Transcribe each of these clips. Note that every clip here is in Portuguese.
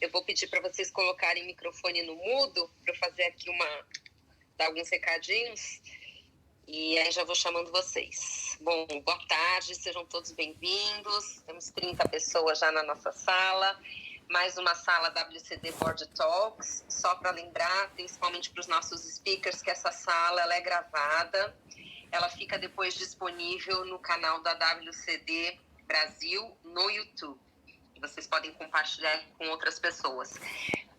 Eu vou pedir para vocês colocarem o microfone no mudo, para eu fazer aqui dar alguns recadinhos. E aí já vou chamando vocês. Bom, boa tarde, sejam todos bem-vindos. Temos 30 pessoas já na nossa sala. Mais uma sala WCD Board Talks. Só para lembrar, principalmente para os nossos speakers, que essa sala ela é gravada. Ela fica depois disponível no canal da WCD Brasil no YouTube. E vocês podem compartilhar com outras pessoas.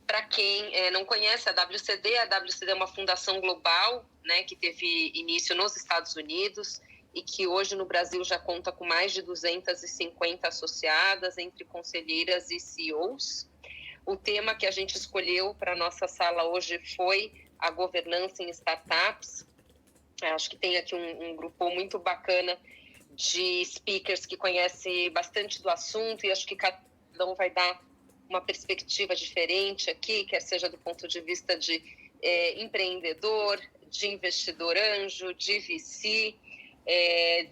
Para quem não conhece a WCD é uma fundação global, né, que teve início nos Estados Unidos e que hoje no Brasil já conta com mais de 250 associadas, entre conselheiras e CEOs. O tema que a gente escolheu para a nossa sala hoje foi a governança em startups. Acho que tem aqui um grupo muito bacana de speakers que conhece bastante do assunto e acho que cada um vai dar uma perspectiva diferente aqui, quer seja do ponto de vista de empreendedor, de investidor anjo, de VC,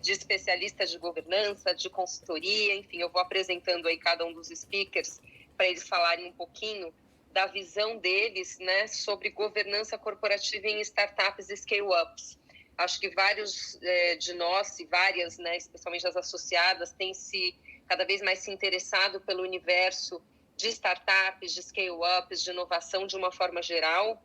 de especialista de governança, de consultoria, enfim, eu vou apresentando aí cada um dos speakers para eles falarem um pouquinho da visão deles, né, sobre governança corporativa em startups e scale-ups. Acho que vários de nós e várias, né, especialmente as associadas, têm cada vez mais se interessado pelo universo de startups, de scale-ups, de inovação de uma forma geral.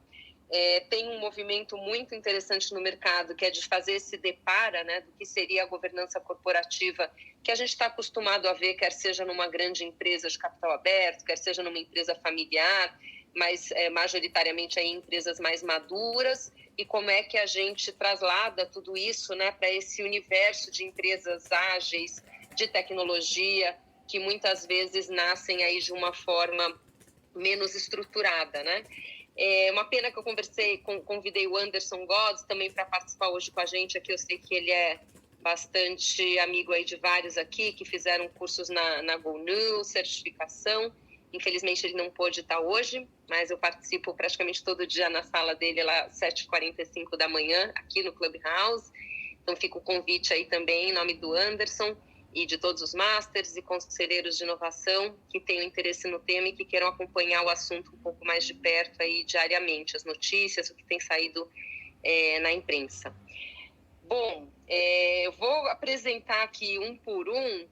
Tem um movimento muito interessante no mercado, que é de fazer esse depara, né, do que seria a governança corporativa, que a gente está acostumado a ver, quer seja numa grande empresa de capital aberto, quer seja numa empresa familiar, mas majoritariamente aí empresas mais maduras, e como é que a gente traslada tudo isso, né, para esse universo de empresas ágeis, de tecnologia, que muitas vezes nascem aí de uma forma menos estruturada, né? É uma pena que eu convidei o Anderson Gods também para participar hoje com a gente aqui. Eu sei que ele é bastante amigo aí de vários aqui que fizeram cursos na GoNew, certificação. Infelizmente ele não pôde estar hoje, mas eu participo praticamente todo dia na sala dele lá às 7h45 da manhã, aqui no Clubhouse. Então fica o convite aí também em nome do Anderson e de todos os masters e conselheiros de inovação que tenham interesse no tema e que queiram acompanhar o assunto um pouco mais de perto aí diariamente, as notícias, o que tem saído na imprensa. Bom, eu vou apresentar aqui um por um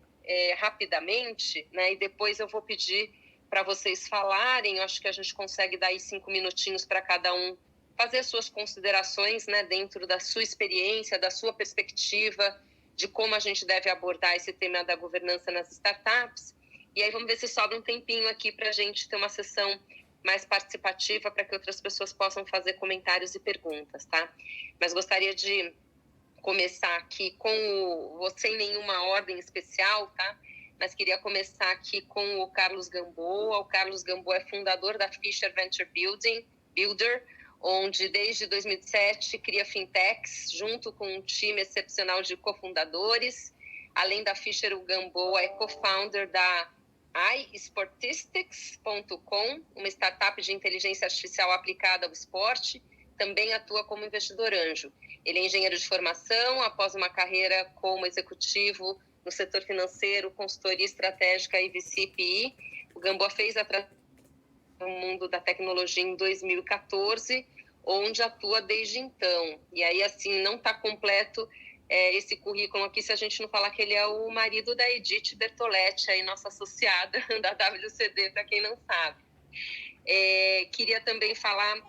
rapidamente, né, e depois eu vou pedir para vocês falarem. Eu acho que a gente consegue dar aí 5 minutinhos para cada um fazer suas considerações, né, dentro da sua experiência, da sua perspectiva, de como a gente deve abordar esse tema da governança nas startups. E aí vamos ver se sobra um tempinho aqui para a gente ter uma sessão mais participativa para que outras pessoas possam fazer comentários e perguntas, tá? Mas gostaria de começar aqui vou sem nenhuma ordem especial, tá? Mas queria começar aqui com o Carlos Gamboa. O Carlos Gamboa é fundador da Fisher Venture Builder, onde desde 2007 cria fintechs junto com um time excepcional de cofundadores. Além da Fisher, o Gamboa é co-founder da iSportistics.com, uma startup de inteligência artificial aplicada ao esporte. Também atua como investidor anjo. Ele é engenheiro de formação, após uma carreira como executivo no setor financeiro, consultoria estratégica e VC/PE. O Gamboa fez a no mundo da tecnologia em 2014, onde atua desde então. E aí, assim, não está completo esse currículo aqui se a gente não falar que ele é o marido da Edith Bertoletti, aí, nossa associada da WCD, para quem não sabe. Queria também falar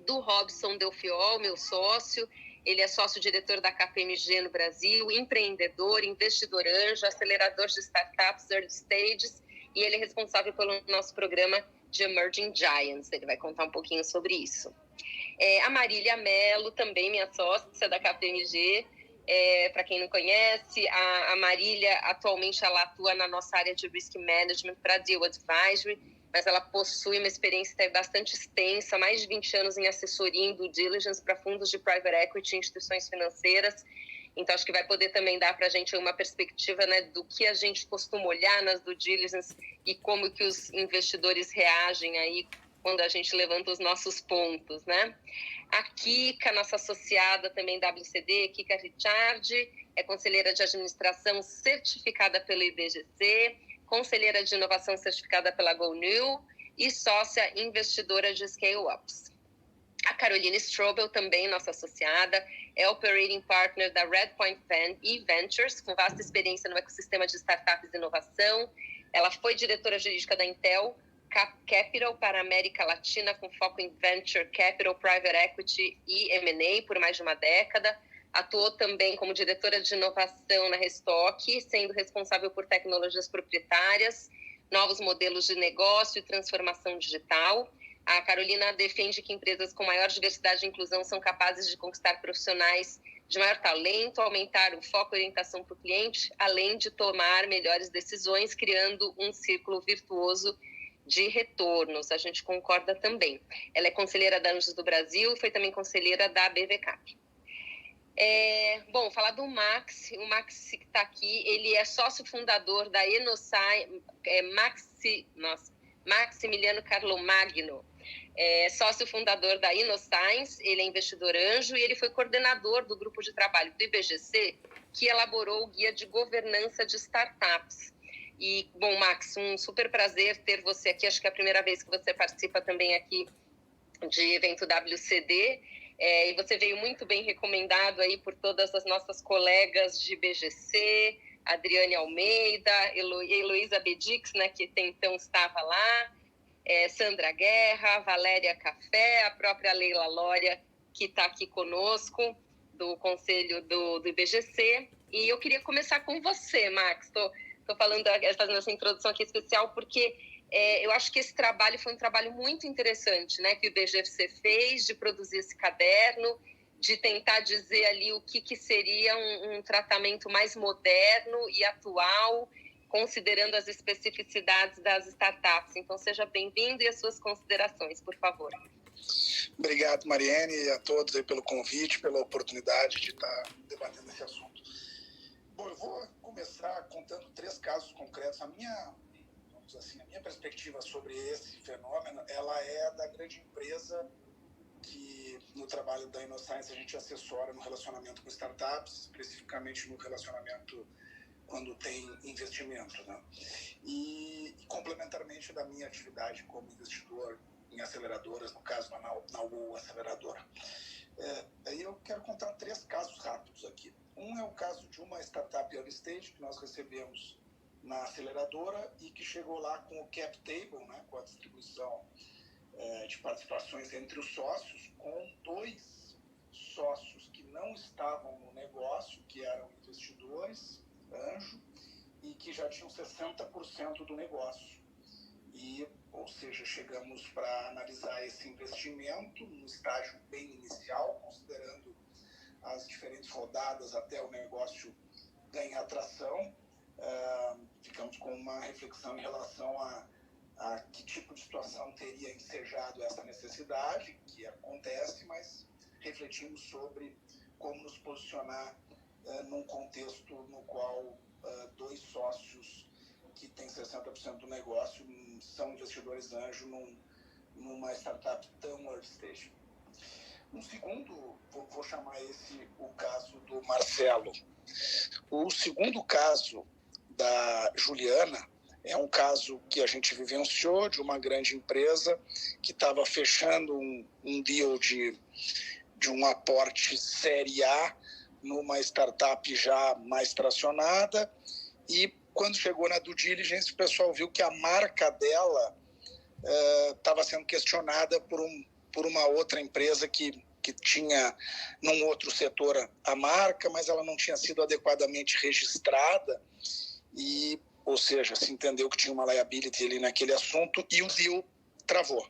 do Robson Delfiol, meu sócio. Ele é sócio-diretor da KPMG no Brasil, empreendedor, investidor anjo, acelerador de startups, early stages, e ele é responsável pelo nosso programa de Emerging Giants. Ele vai contar um pouquinho sobre isso. A Marília Mello, também minha sócia da KPMG. Para quem não conhece, a Marília atualmente ela atua na nossa área de Risk Management para Deal Advisory, mas ela possui uma experiência bastante extensa, mais de 20 anos em assessoria em due diligence para fundos de private equity e instituições financeiras. Então, acho que vai poder também dar para a gente uma perspectiva, né, do que a gente costuma olhar nas due diligence e como que os investidores reagem aí quando a gente levanta os nossos pontos, né? A Kika, nossa associada também da WCD, Kika Richard, é conselheira de administração certificada pelo IBGC, conselheira de inovação certificada pela GoNew, e sócia investidora de scale-ups. A Carolina Strobel, também nossa associada, é Operating Partner da Redpoint Ventures, com vasta experiência no ecossistema de startups e inovação. Ela foi diretora jurídica da Intel Capital para a América Latina, com foco em Venture Capital, Private Equity e M&A por mais de uma década. Atuou também como diretora de inovação na Restock, sendo responsável por tecnologias proprietárias, novos modelos de negócio e transformação digital. A Carolina defende que empresas com maior diversidade e inclusão são capazes de conquistar profissionais de maior talento, aumentar o foco e orientação para o cliente, além de tomar melhores decisões, criando um círculo virtuoso de retornos. A gente concorda também. Ela é conselheira da Anjos do Brasil e foi também conselheira da BVCap. Bom, falar do Max. O Max que está aqui, ele é sócio fundador da Enosci, Maximiliano Carlomagno. Sócio fundador da InnoScience, ele é investidor anjo e ele foi coordenador do grupo de trabalho do IBGC, que elaborou o guia de governança de startups. E, bom, Max, um super prazer ter você aqui. Acho que é a primeira vez que você participa também aqui de evento WCD. E você veio muito bem recomendado aí por todas as nossas colegas de IBGC, Adriane Almeida, Heloísa Bedix, né, que então estava lá, Sandra Guerra, Valéria Café, a própria Leila Lória, que está aqui conosco, do Conselho do IBGC. E eu queria começar com você, Max. Estou fazendo essa introdução aqui especial porque eu acho que esse trabalho foi um trabalho muito interessante, né, que o IBGC fez, de produzir esse caderno, de tentar dizer ali o que seria um tratamento mais moderno e atual, considerando as especificidades das startups. Então, seja bem-vindo e as suas considerações, por favor. Obrigado, Mariane, e a todos aí pelo convite, pela oportunidade de estar debatendo esse assunto. Bom, eu vou começar contando 3 casos concretos. A minha perspectiva sobre esse fenômeno, ela é da grande empresa que, no trabalho da InnoScience, a gente assessora no relacionamento com startups, especificamente no relacionamento quando tem investimento, né? E complementarmente da minha atividade como investidor em aceleradoras, no caso da Nauru Aceleradora. Aí eu quero contar 3 casos rápidos aqui. Um é o caso de uma startup early stage que nós recebemos na aceleradora e que chegou lá com o cap table, né, com a distribuição de participações entre os sócios, com 2 sócios que não estavam no negócio, que eram investidores, anjo, e que já tinham 60% do negócio. Ou seja, chegamos para analisar esse investimento no estágio bem inicial, considerando as diferentes rodadas até o negócio ganhar atração. Ficamos com uma reflexão em relação a que tipo de situação teria ensejado essa necessidade, que acontece, mas refletimos sobre como nos posicionar num contexto no qual 2 sócios que têm 60% do negócio são investidores anjo numa startup tão early stage. Um segundo, vou chamar esse o caso do Marcelo. O segundo caso da Juliana é um caso que a gente vivenciou de uma grande empresa que estava fechando um deal de um aporte série A numa startup já mais tracionada, e quando chegou na due diligence, o pessoal viu que a marca dela estava sendo questionada por uma outra empresa que tinha num outro setor a marca, mas ela não tinha sido adequadamente registrada, ou seja, se entendeu que tinha uma liability ali naquele assunto e o deal travou.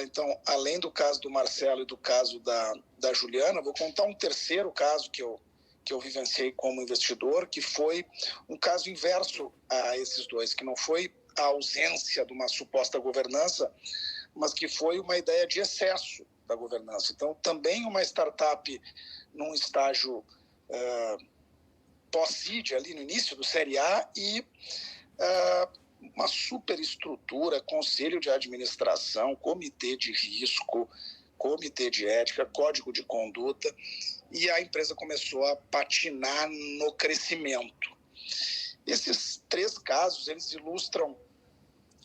Então, além do caso do Marcelo e do caso da Juliana, vou contar um terceiro caso que eu vivenciei como investidor, que foi um caso inverso a esses 2, que não foi a ausência de uma suposta governança, mas que foi uma ideia de excesso da governança. Então, também uma startup num estágio pós-seed, ali no início do Série A, e uma superestrutura, conselho de administração, comitê de risco, comitê de ética, código de conduta, e a empresa começou a patinar no crescimento. Esses 3 casos, eles ilustram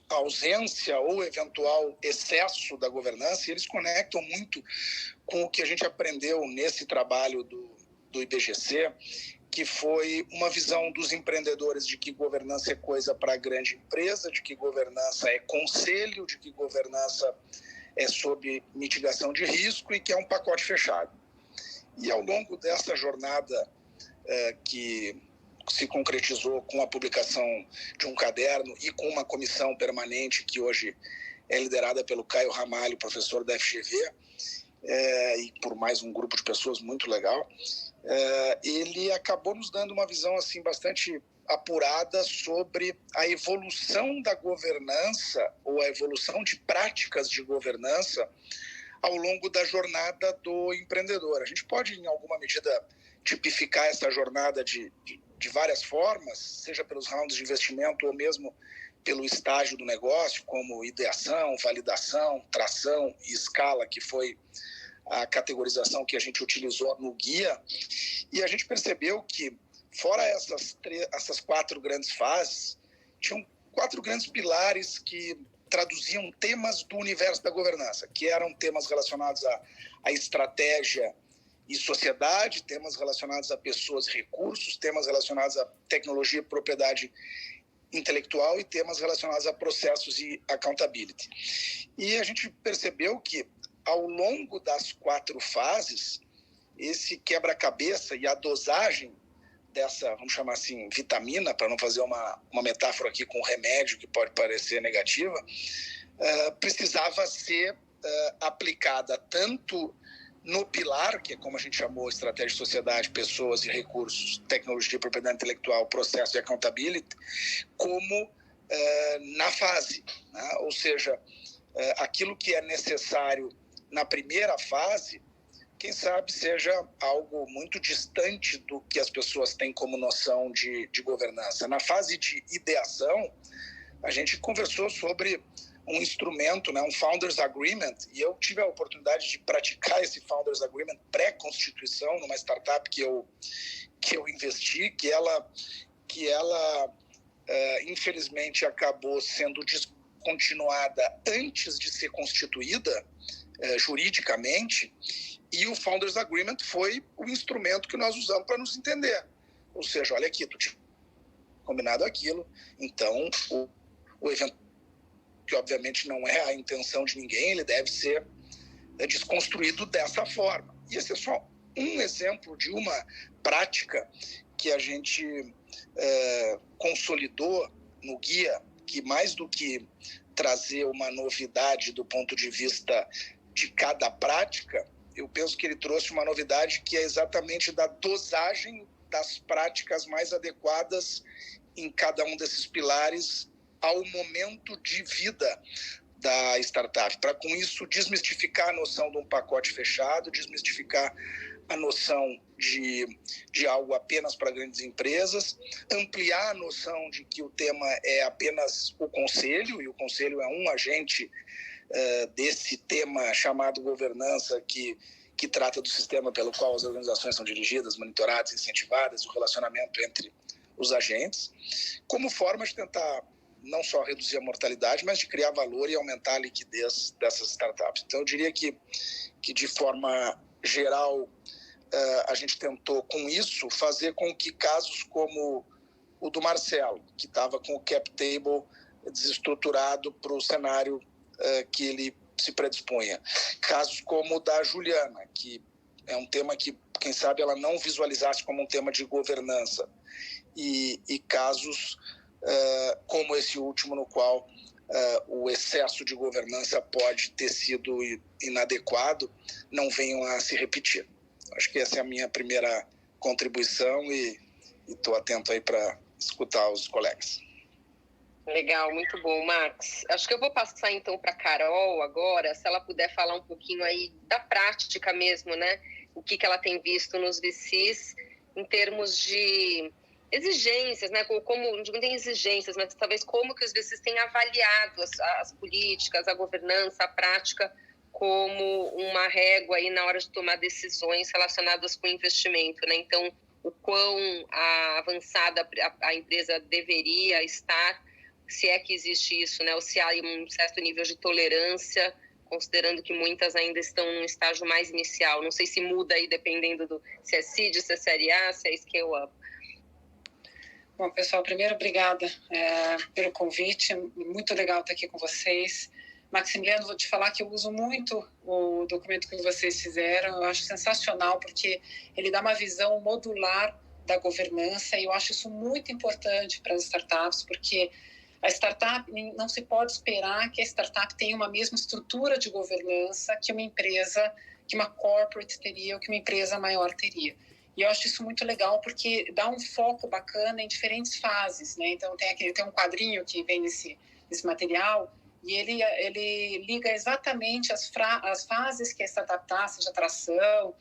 ausência ou eventual excesso da governança, e eles conectam muito com o que a gente aprendeu nesse trabalho do IBGC, que foi uma visão dos empreendedores de que governança é coisa para grande empresa, de que governança é conselho, de que governança é sob mitigação de risco e que é um pacote fechado. E ao longo dessa jornada que se concretizou com a publicação de um caderno e com uma comissão permanente que hoje é liderada pelo Caio Ramalho, professor da FGV, e por mais um grupo de pessoas muito legal, ele acabou nos dando uma visão assim bastante apurada sobre a evolução da governança ou a evolução de práticas de governança ao longo da jornada do empreendedor. A gente pode, em alguma medida, tipificar essa jornada de várias formas, seja pelos rounds de investimento ou mesmo pelo estágio do negócio, como ideação, validação, tração e escala, que foi a categorização que a gente utilizou no guia. E a gente percebeu que, fora essas 4 grandes fases, tinham 4 grandes pilares que traduziam temas do universo da governança, que eram temas relacionados à estratégia e sociedade, temas relacionados a pessoas e recursos, temas relacionados a tecnologia e propriedade intelectual e temas relacionados a processos e accountability. E a gente percebeu que, ao longo das 4 fases, esse quebra-cabeça e a dosagem dessa, vamos chamar assim, vitamina, para não fazer uma metáfora aqui com remédio que pode parecer negativa, precisava ser aplicada tanto no pilar, que é como a gente chamou, estratégia de sociedade, pessoas e recursos, tecnologia, propriedade intelectual, processo e accountability, como na fase, né? Ou seja, aquilo que é necessário na primeira fase, quem sabe seja algo muito distante do que as pessoas têm como noção de governança. Na fase de ideação, a gente conversou sobre um instrumento, né, um Founders Agreement, e eu tive a oportunidade de praticar esse Founders Agreement pré-constituição numa startup que eu investi, que ela infelizmente acabou sendo descontinuada antes de ser constituída juridicamente, e o Founders Agreement foi o instrumento que nós usamos para nos entender. Ou seja, olha aqui, tu tinha combinado aquilo, então o evento, que obviamente não é a intenção de ninguém, ele deve ser desconstruído dessa forma. E esse é só um exemplo de uma prática que a gente consolidou no guia, que mais do que trazer uma novidade do ponto de vista de cada prática, eu penso que ele trouxe uma novidade que é exatamente da dosagem das práticas mais adequadas em cada um desses pilares ao momento de vida da startup, para com isso desmistificar a noção de um pacote fechado, desmistificar a noção de algo apenas para grandes empresas, ampliar a noção de que o tema é apenas o conselho, e o conselho é um agente desse tema chamado governança, que trata do sistema pelo qual as organizações são dirigidas, monitoradas, incentivadas, o relacionamento entre os agentes, como forma de tentar não só reduzir a mortalidade, mas de criar valor e aumentar a liquidez dessas startups. Então, eu diria que de forma geral, a gente tentou, com isso, fazer com que casos como o do Marcelo, que estava com o cap table desestruturado para o cenário que ele se predispunha, casos como o da Juliana, que é um tema que, quem sabe, ela não visualizasse como um tema de governança, e casos como esse último, no qual o excesso de governança pode ter sido inadequado, não venham a se repetir. Acho que essa é a minha primeira contribuição e estou atento aí para escutar os colegas. Legal, muito bom, Max. Acho que eu vou passar então para a Carol agora, se ela puder falar um pouquinho aí da prática mesmo, né? O que ela tem visto nos VCs em termos de exigências, né? Como não tem exigências, mas talvez como que os VCs têm avaliado as políticas, a governança, a prática como uma régua aí na hora de tomar decisões relacionadas com investimento, né? Então, o quão avançada a empresa deveria estar se é que existe isso, né? Ou se há um certo nível de tolerância, considerando que muitas ainda estão num estágio mais inicial. Não sei se muda aí dependendo se é seed, se é série A, se é scale up. Bom, pessoal, primeiro, obrigada pelo convite. Muito legal estar aqui com vocês. Maximiliano, vou te falar que eu uso muito o documento que vocês fizeram. Eu acho sensacional, porque ele dá uma visão modular da governança, e eu acho isso muito importante para as startups, porque a startup, não se pode esperar que a startup tenha uma mesma estrutura de governança que uma empresa, que uma corporate teria ou que uma empresa maior teria. E eu acho isso muito legal, porque dá um foco bacana em diferentes fases, né? Então, tem um quadrinho que vem nesse material, e ele liga exatamente as fases que a startup está, seja atração,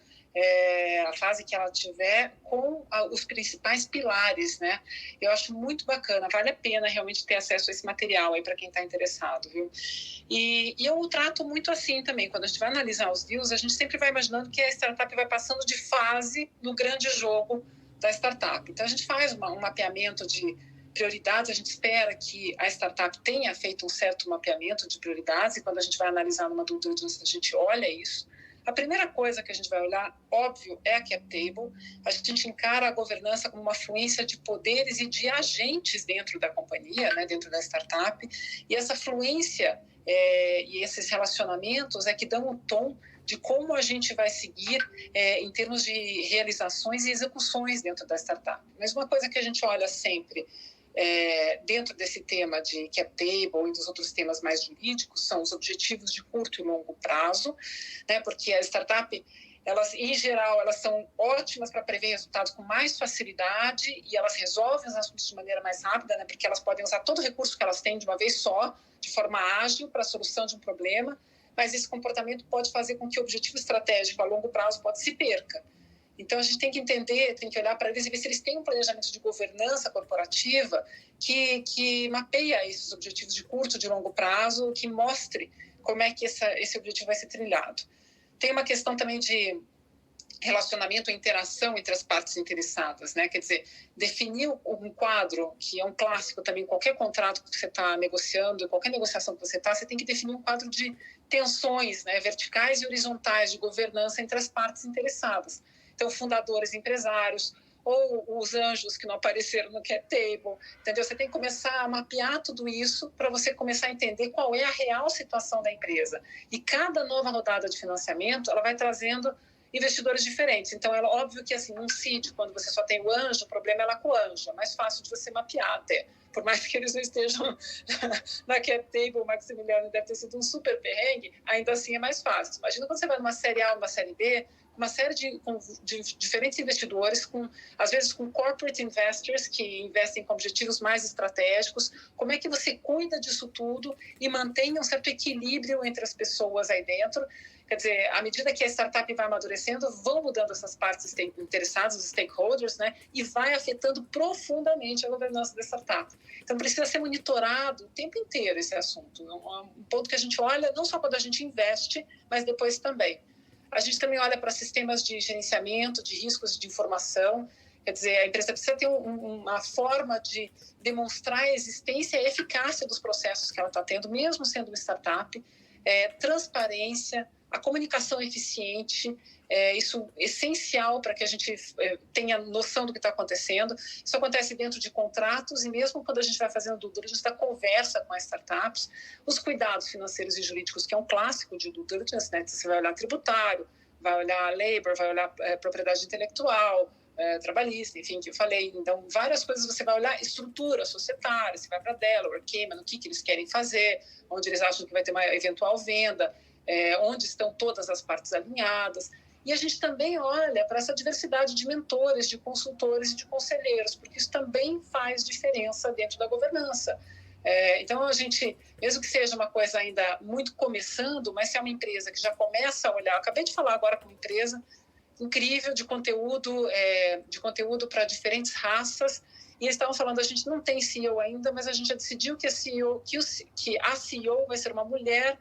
a fase que ela tiver, com os principais pilares, né? Eu acho muito bacana, vale a pena realmente ter acesso a esse material aí para quem está interessado, viu? E eu trato muito assim também, quando a gente vai analisar os deals, a gente sempre vai imaginando que a startup vai passando de fase no grande jogo da startup. Então a gente faz um mapeamento de prioridades, a gente espera que a startup tenha feito um certo mapeamento de prioridades, e quando a gente vai analisar numa due diligence, a gente olha isso. A primeira coisa que a gente vai olhar, óbvio, é a cap table. A gente encara a governança como uma fluência de poderes e de agentes dentro da companhia, né, dentro da startup. E essa fluência e esses relacionamentos é que dão o tom de como a gente vai seguir em termos de realizações e execuções dentro da startup. Mesma coisa que a gente olha sempre dentro desse tema de cap table e dos outros temas mais jurídicos, são os objetivos de curto e longo prazo, né? Porque a startup, elas, em geral, elas são ótimas para prever resultados com mais facilidade, e elas resolvem os assuntos de maneira mais rápida, né? Porque elas podem usar todo o recurso que elas têm de uma vez só, de forma ágil, para a solução de um problema, mas esse comportamento pode fazer com que o objetivo estratégico a longo prazo se perca. Então, a gente tem que entender, tem que olhar para eles e ver se eles têm um planejamento de governança corporativa que mapeia esses objetivos de curto e de longo prazo, que mostre como é que esse objetivo vai ser trilhado. Tem uma questão também de relacionamento e interação entre as partes interessadas, né? Quer dizer, definir um quadro, que é um clássico também, qualquer contrato que você está negociando, qualquer negociação que você está, você tem que definir um quadro de tensões, né, verticais e horizontais de governança entre as partes interessadas. Então, fundadores, empresários, ou os anjos que não apareceram no cap table, entendeu? Você tem que começar a mapear tudo isso para você começar a entender qual é a real situação da empresa. E cada nova rodada de financiamento, ela vai trazendo investidores diferentes. Então, é óbvio que, assim, um seed, quando você só tem o anjo, o problema é lá com o anjo. É mais fácil de você mapear até. Por mais que eles não estejam na cap table, o Maximiliano deve ter sido um super perrengue, ainda assim é mais fácil. Imagina quando você vai numa série A ou numa série B, uma série de diferentes investidores, às vezes com corporate investors, que investem com objetivos mais estratégicos. Como é que você cuida disso tudo e mantém um certo equilíbrio entre as pessoas aí dentro? Quer dizer, à medida que a startup vai amadurecendo, vão mudando essas partes interessadas, os stakeholders, né? E vai afetando profundamente a governança da startup. Então, precisa ser monitorado o tempo inteiro esse assunto. É um ponto que a gente olha não só quando a gente investe, mas depois também. A gente também olha para sistemas de gerenciamento, de riscos e de informação. Quer dizer, a empresa precisa ter uma forma de demonstrar a existência e a eficácia dos processos que ela está tendo, mesmo sendo uma startup. Transparência, a comunicação eficiente, isso é essencial para que a gente tenha noção do que está acontecendo. Isso acontece dentro de contratos e mesmo quando a gente vai fazendo due diligence, da conversa com as startups, os cuidados financeiros e jurídicos, que é um clássico de due diligence, né? Você vai olhar tributário, vai olhar labor, vai olhar propriedade intelectual, trabalhista, enfim, que eu falei. Então, várias coisas você vai olhar, estrutura societária, você vai para Delaware, Cayman, o que eles querem fazer, onde eles acham que vai ter uma eventual venda, onde estão todas as partes alinhadas. E a gente também olha para essa diversidade de mentores, de consultores e de conselheiros, porque isso também faz diferença dentro da governança. Então, a gente, mesmo que seja uma coisa ainda muito começando, mas se é uma empresa que já começa a olhar, eu acabei de falar agora com uma empresa incrível de conteúdo para diferentes raças, e eles estavam falando, a gente não tem CEO ainda, mas a gente já decidiu que a CEO vai ser uma mulher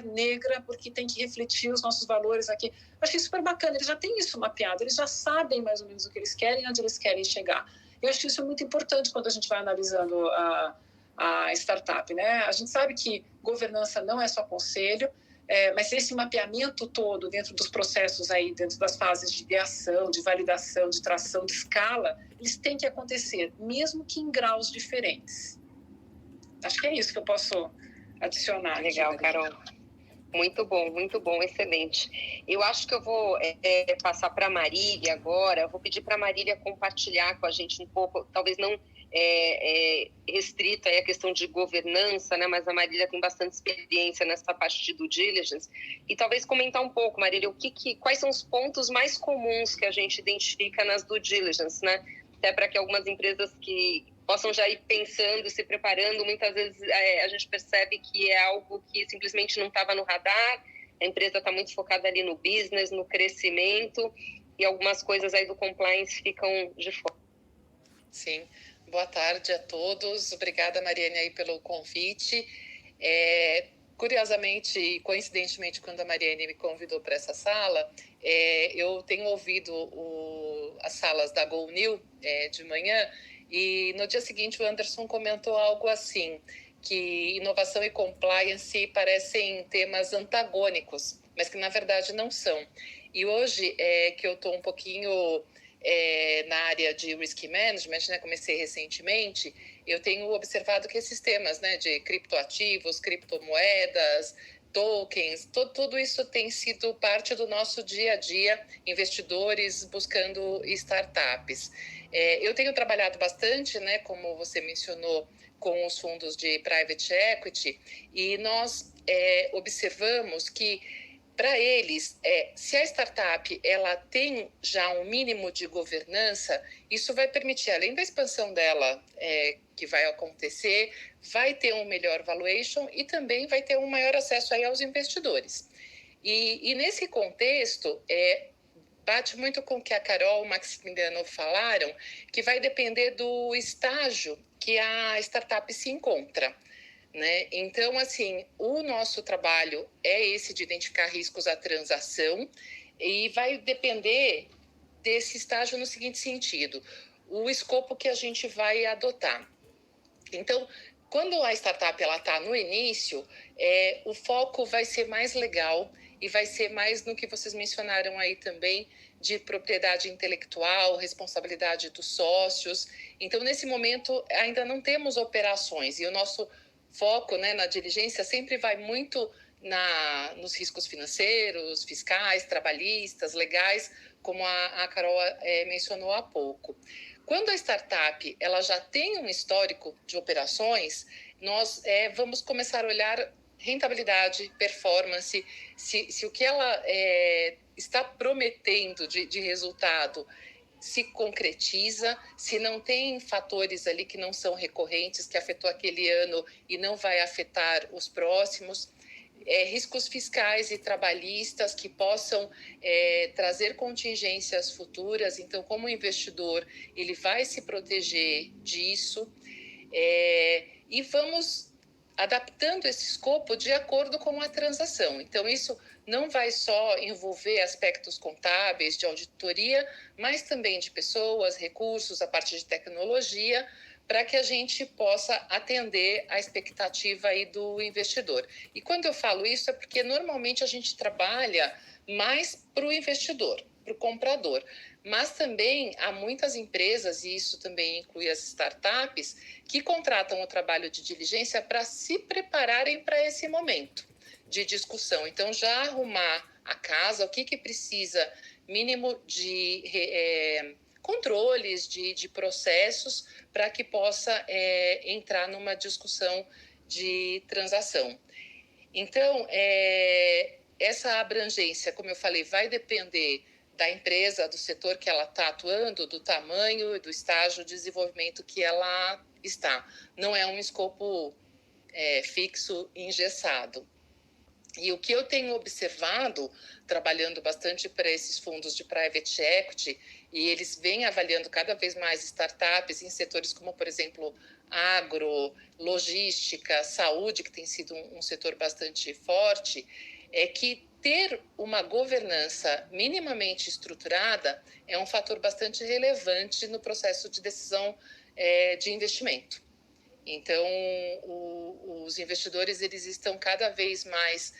negra, porque tem que refletir os nossos valores aqui. Eu achei super bacana, eles já têm isso mapeado, eles já sabem mais ou menos o que eles querem e onde eles querem chegar. Eu acho isso muito importante quando a gente vai analisando a startup, né? A gente sabe que governança não é só conselho, mas esse mapeamento todo dentro dos processos aí, dentro das fases de ideação, de validação, de tração, de escala, eles têm que acontecer, mesmo que em graus diferentes. Acho que é isso que eu posso adicionar. Legal, Carol. Muito bom, excelente. Eu acho que eu vou passar para a Marília agora. Eu vou pedir para a Marília compartilhar com a gente um pouco, talvez não restrita à questão de governança, né? Mas a Marília tem bastante experiência nessa parte de due diligence. E talvez comentar um pouco, Marília, quais são os pontos mais comuns que a gente identifica nas due diligence, né? Até para que algumas empresas que possam já ir pensando, se preparando, muitas vezes a gente percebe que é algo que simplesmente não estava no radar, a empresa está muito focada ali no business, no crescimento, e algumas coisas aí do compliance ficam de fora. Sim, boa tarde a todos, obrigada Mariane aí pelo convite. Curiosamente e coincidentemente, quando a Mariane me convidou para essa sala, eu tenho ouvido as salas da Go New de manhã, e no dia seguinte o Anderson comentou algo assim, que inovação e compliance parecem temas antagônicos, mas que na verdade não são. E hoje que eu estou um pouquinho na área de risk management, né, comecei recentemente, eu tenho observado que esses temas, né, de criptoativos, criptomoedas, tokens, tudo isso tem sido parte do nosso dia a dia, investidores buscando startups. Eu tenho trabalhado bastante, né, como você mencionou, com os fundos de private equity, e nós observamos que, para eles, se a startup ela tem já um mínimo de governança, isso vai permitir, além da expansão dela que vai acontecer, vai ter um melhor valuation e também vai ter um maior acesso aí aos investidores. E nesse contexto, bate muito com o que a Carol e o Maximiliano falaram, que vai depender do estágio que a startup se encontra, né? Então, assim, o nosso trabalho é esse de identificar riscos à transação, e vai depender desse estágio no seguinte sentido: o escopo que a gente vai adotar. Então, quando a startup está no início, o foco vai ser mais legal e vai ser mais no que vocês mencionaram aí também, de propriedade intelectual, responsabilidade dos sócios. Então, nesse momento, ainda não temos operações, e o nosso foco, né, na diligência sempre vai muito nos riscos financeiros, fiscais, trabalhistas, legais, como a Carol mencionou há pouco. Quando a startup ela já tem um histórico de operações, nós vamos começar a olhar rentabilidade, performance, se o que ela está prometendo de resultado se concretiza, se não tem fatores ali que não são recorrentes, que afetou aquele ano e não vai afetar os próximos. Riscos fiscais e trabalhistas que possam trazer contingências futuras. Então, como investidor, ele vai se proteger disso. E vamos adaptando esse escopo de acordo com a transação. Então, isso não vai só envolver aspectos contábeis, de auditoria, mas também de pessoas, recursos, a parte de tecnologia, para que a gente possa atender a expectativa aí do investidor. E quando eu falo isso é porque normalmente a gente trabalha mais para o investidor, para o comprador. Mas também há muitas empresas, e isso também inclui as startups, que contratam o trabalho de diligência para se prepararem para esse momento de discussão. Então, já arrumar a casa, o que precisa, mínimo de controles, de processos, para que possa entrar numa discussão de transação. Então, essa abrangência, como eu falei, vai depender da empresa, do setor que ela está atuando, do tamanho e do estágio de desenvolvimento que ela está. Não é um escopo fixo e engessado. E o que eu tenho observado, trabalhando bastante para esses fundos de private equity, e eles vêm avaliando cada vez mais startups em setores como, por exemplo, agro, logística, saúde, que tem sido um setor bastante forte, é que ter uma governança minimamente estruturada é um fator bastante relevante no processo de decisão de investimento. Então, os investidores eles estão cada vez mais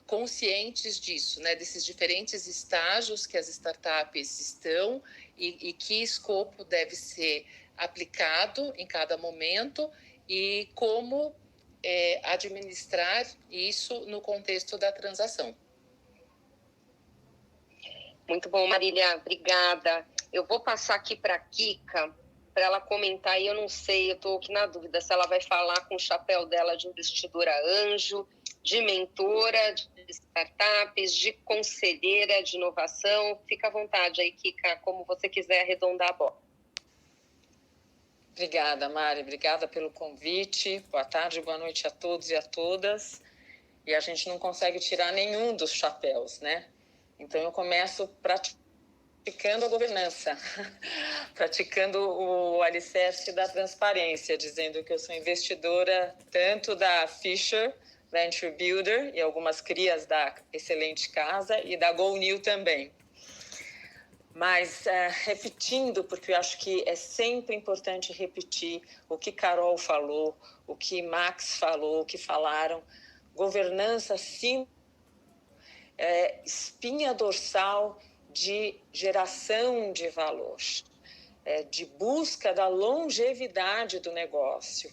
conscientes disso, né? Desses diferentes estágios que as startups estão e que escopo deve ser aplicado em cada momento e como administrar isso no contexto da transação. Muito bom, Marília, obrigada. Eu vou passar aqui para a Kika, para ela comentar, e eu não sei, eu estou aqui na dúvida se ela vai falar com o chapéu dela de investidora anjo, de mentora, de startups, de conselheira de inovação. Fica à vontade aí, Kika, como você quiser arredondar a bola. Obrigada, Mari. Obrigada pelo convite. Boa tarde, boa noite a todos e a todas. E a gente não consegue tirar nenhum dos chapéus, né? Então, eu começo praticando a governança, praticando o alicerce da transparência, dizendo que eu sou investidora tanto da Fisher Venture Builder e algumas crias da Excelente Casa e da GoNew também. Mas repetindo, porque eu acho que é sempre importante repetir o que Carol falou, o que Max falou, o que falaram. Governança, sim, é espinha dorsal de geração de valor, de busca da longevidade do negócio,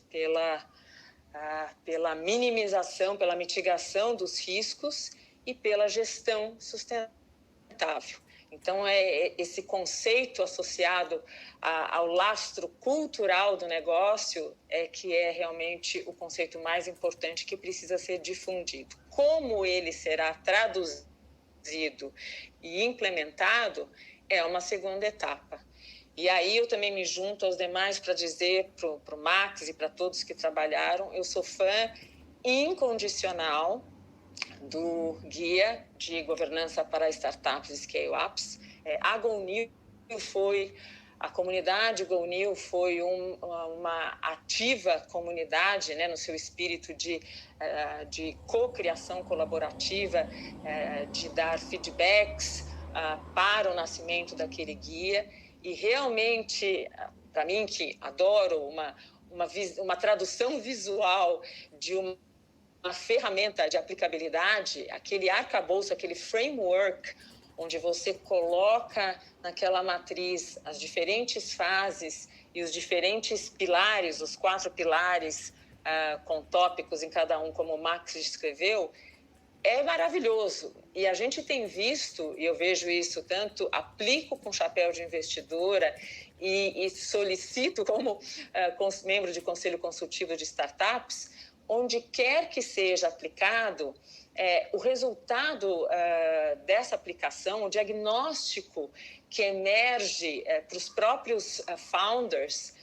pela minimização, pela mitigação dos riscos e pela gestão sustentável. Então, esse conceito associado ao lastro cultural do negócio que é realmente o conceito mais importante que precisa ser difundido. Como ele será traduzido e implementado é uma segunda etapa. E aí eu também me junto aos demais para dizer para o Max e para todos que trabalharam, eu sou fã incondicional do Guia de Governança para Startups e Scale-Ups. A comunidade GoNew foi uma ativa comunidade, né, no seu espírito de co-criação colaborativa, de dar feedbacks para o nascimento daquele guia. E realmente, para mim, que adoro uma tradução visual de uma ferramenta de aplicabilidade, aquele arcabouço, aquele framework, onde você coloca naquela matriz as diferentes fases e os diferentes pilares, os 4 pilares com tópicos em cada um, como o Max descreveu, é maravilhoso. E a gente tem visto, e eu vejo isso tanto, aplico com chapéu de investidora e solicito como membro de conselho consultivo de startups, onde quer que seja aplicado, o resultado dessa aplicação, o diagnóstico que emerge para os próprios founders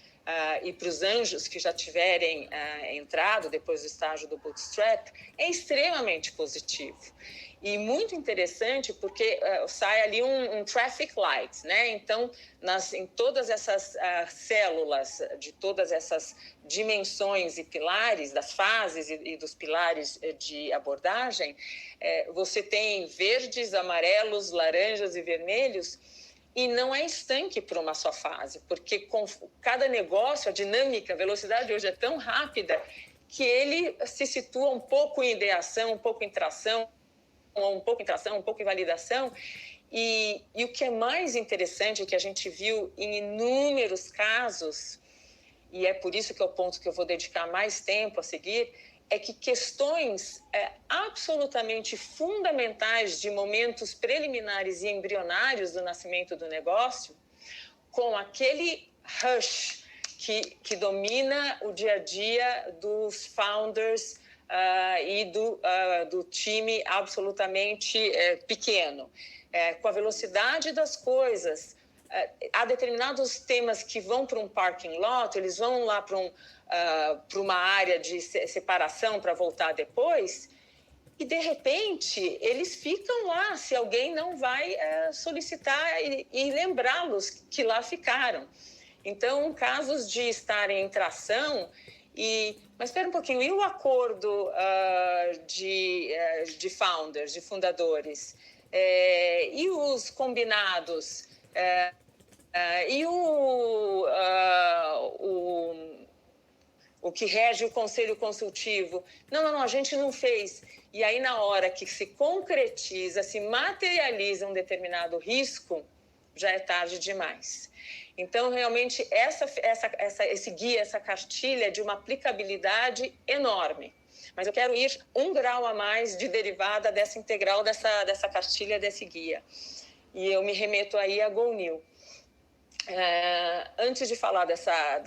e para os anjos que já tiverem entrado depois do estágio do bootstrap, é extremamente positivo. E muito interessante porque sai ali um traffic light, né? Então, em todas essas células, de todas essas dimensões e pilares, das fases e dos pilares de abordagem, você tem verdes, amarelos, laranjas e vermelhos, e não é estanque por uma só fase, porque com cada negócio, a dinâmica, a velocidade hoje é tão rápida que ele se situa um pouco em ideação, um pouco em tração, um pouco em validação. E o que é mais interessante, que a gente viu em inúmeros casos, e é por isso que é o ponto que eu vou dedicar mais tempo a seguir, é que questões absolutamente fundamentais de momentos preliminares e embrionários do nascimento do negócio, com aquele rush que domina o dia a dia dos founders e do time absolutamente pequeno. Com a velocidade das coisas, há determinados temas que vão para um parking lot, eles vão lá para uma área de separação para voltar depois, e de repente eles ficam lá se alguém não vai solicitar e lembrá-los que lá ficaram. Então, casos de estarem em tração, mas espera um pouquinho, e o acordo de founders, de fundadores? E os combinados? E o que rege o conselho consultivo. Não, a gente não fez. E aí, na hora que se concretiza, se materializa um determinado risco, já é tarde demais. Então, realmente, esse guia, essa cartilha é de uma aplicabilidade enorme. Mas eu quero ir um grau a mais de derivada dessa integral, dessa cartilha, desse guia. E eu me remeto aí a GoNew. Antes de falar dessa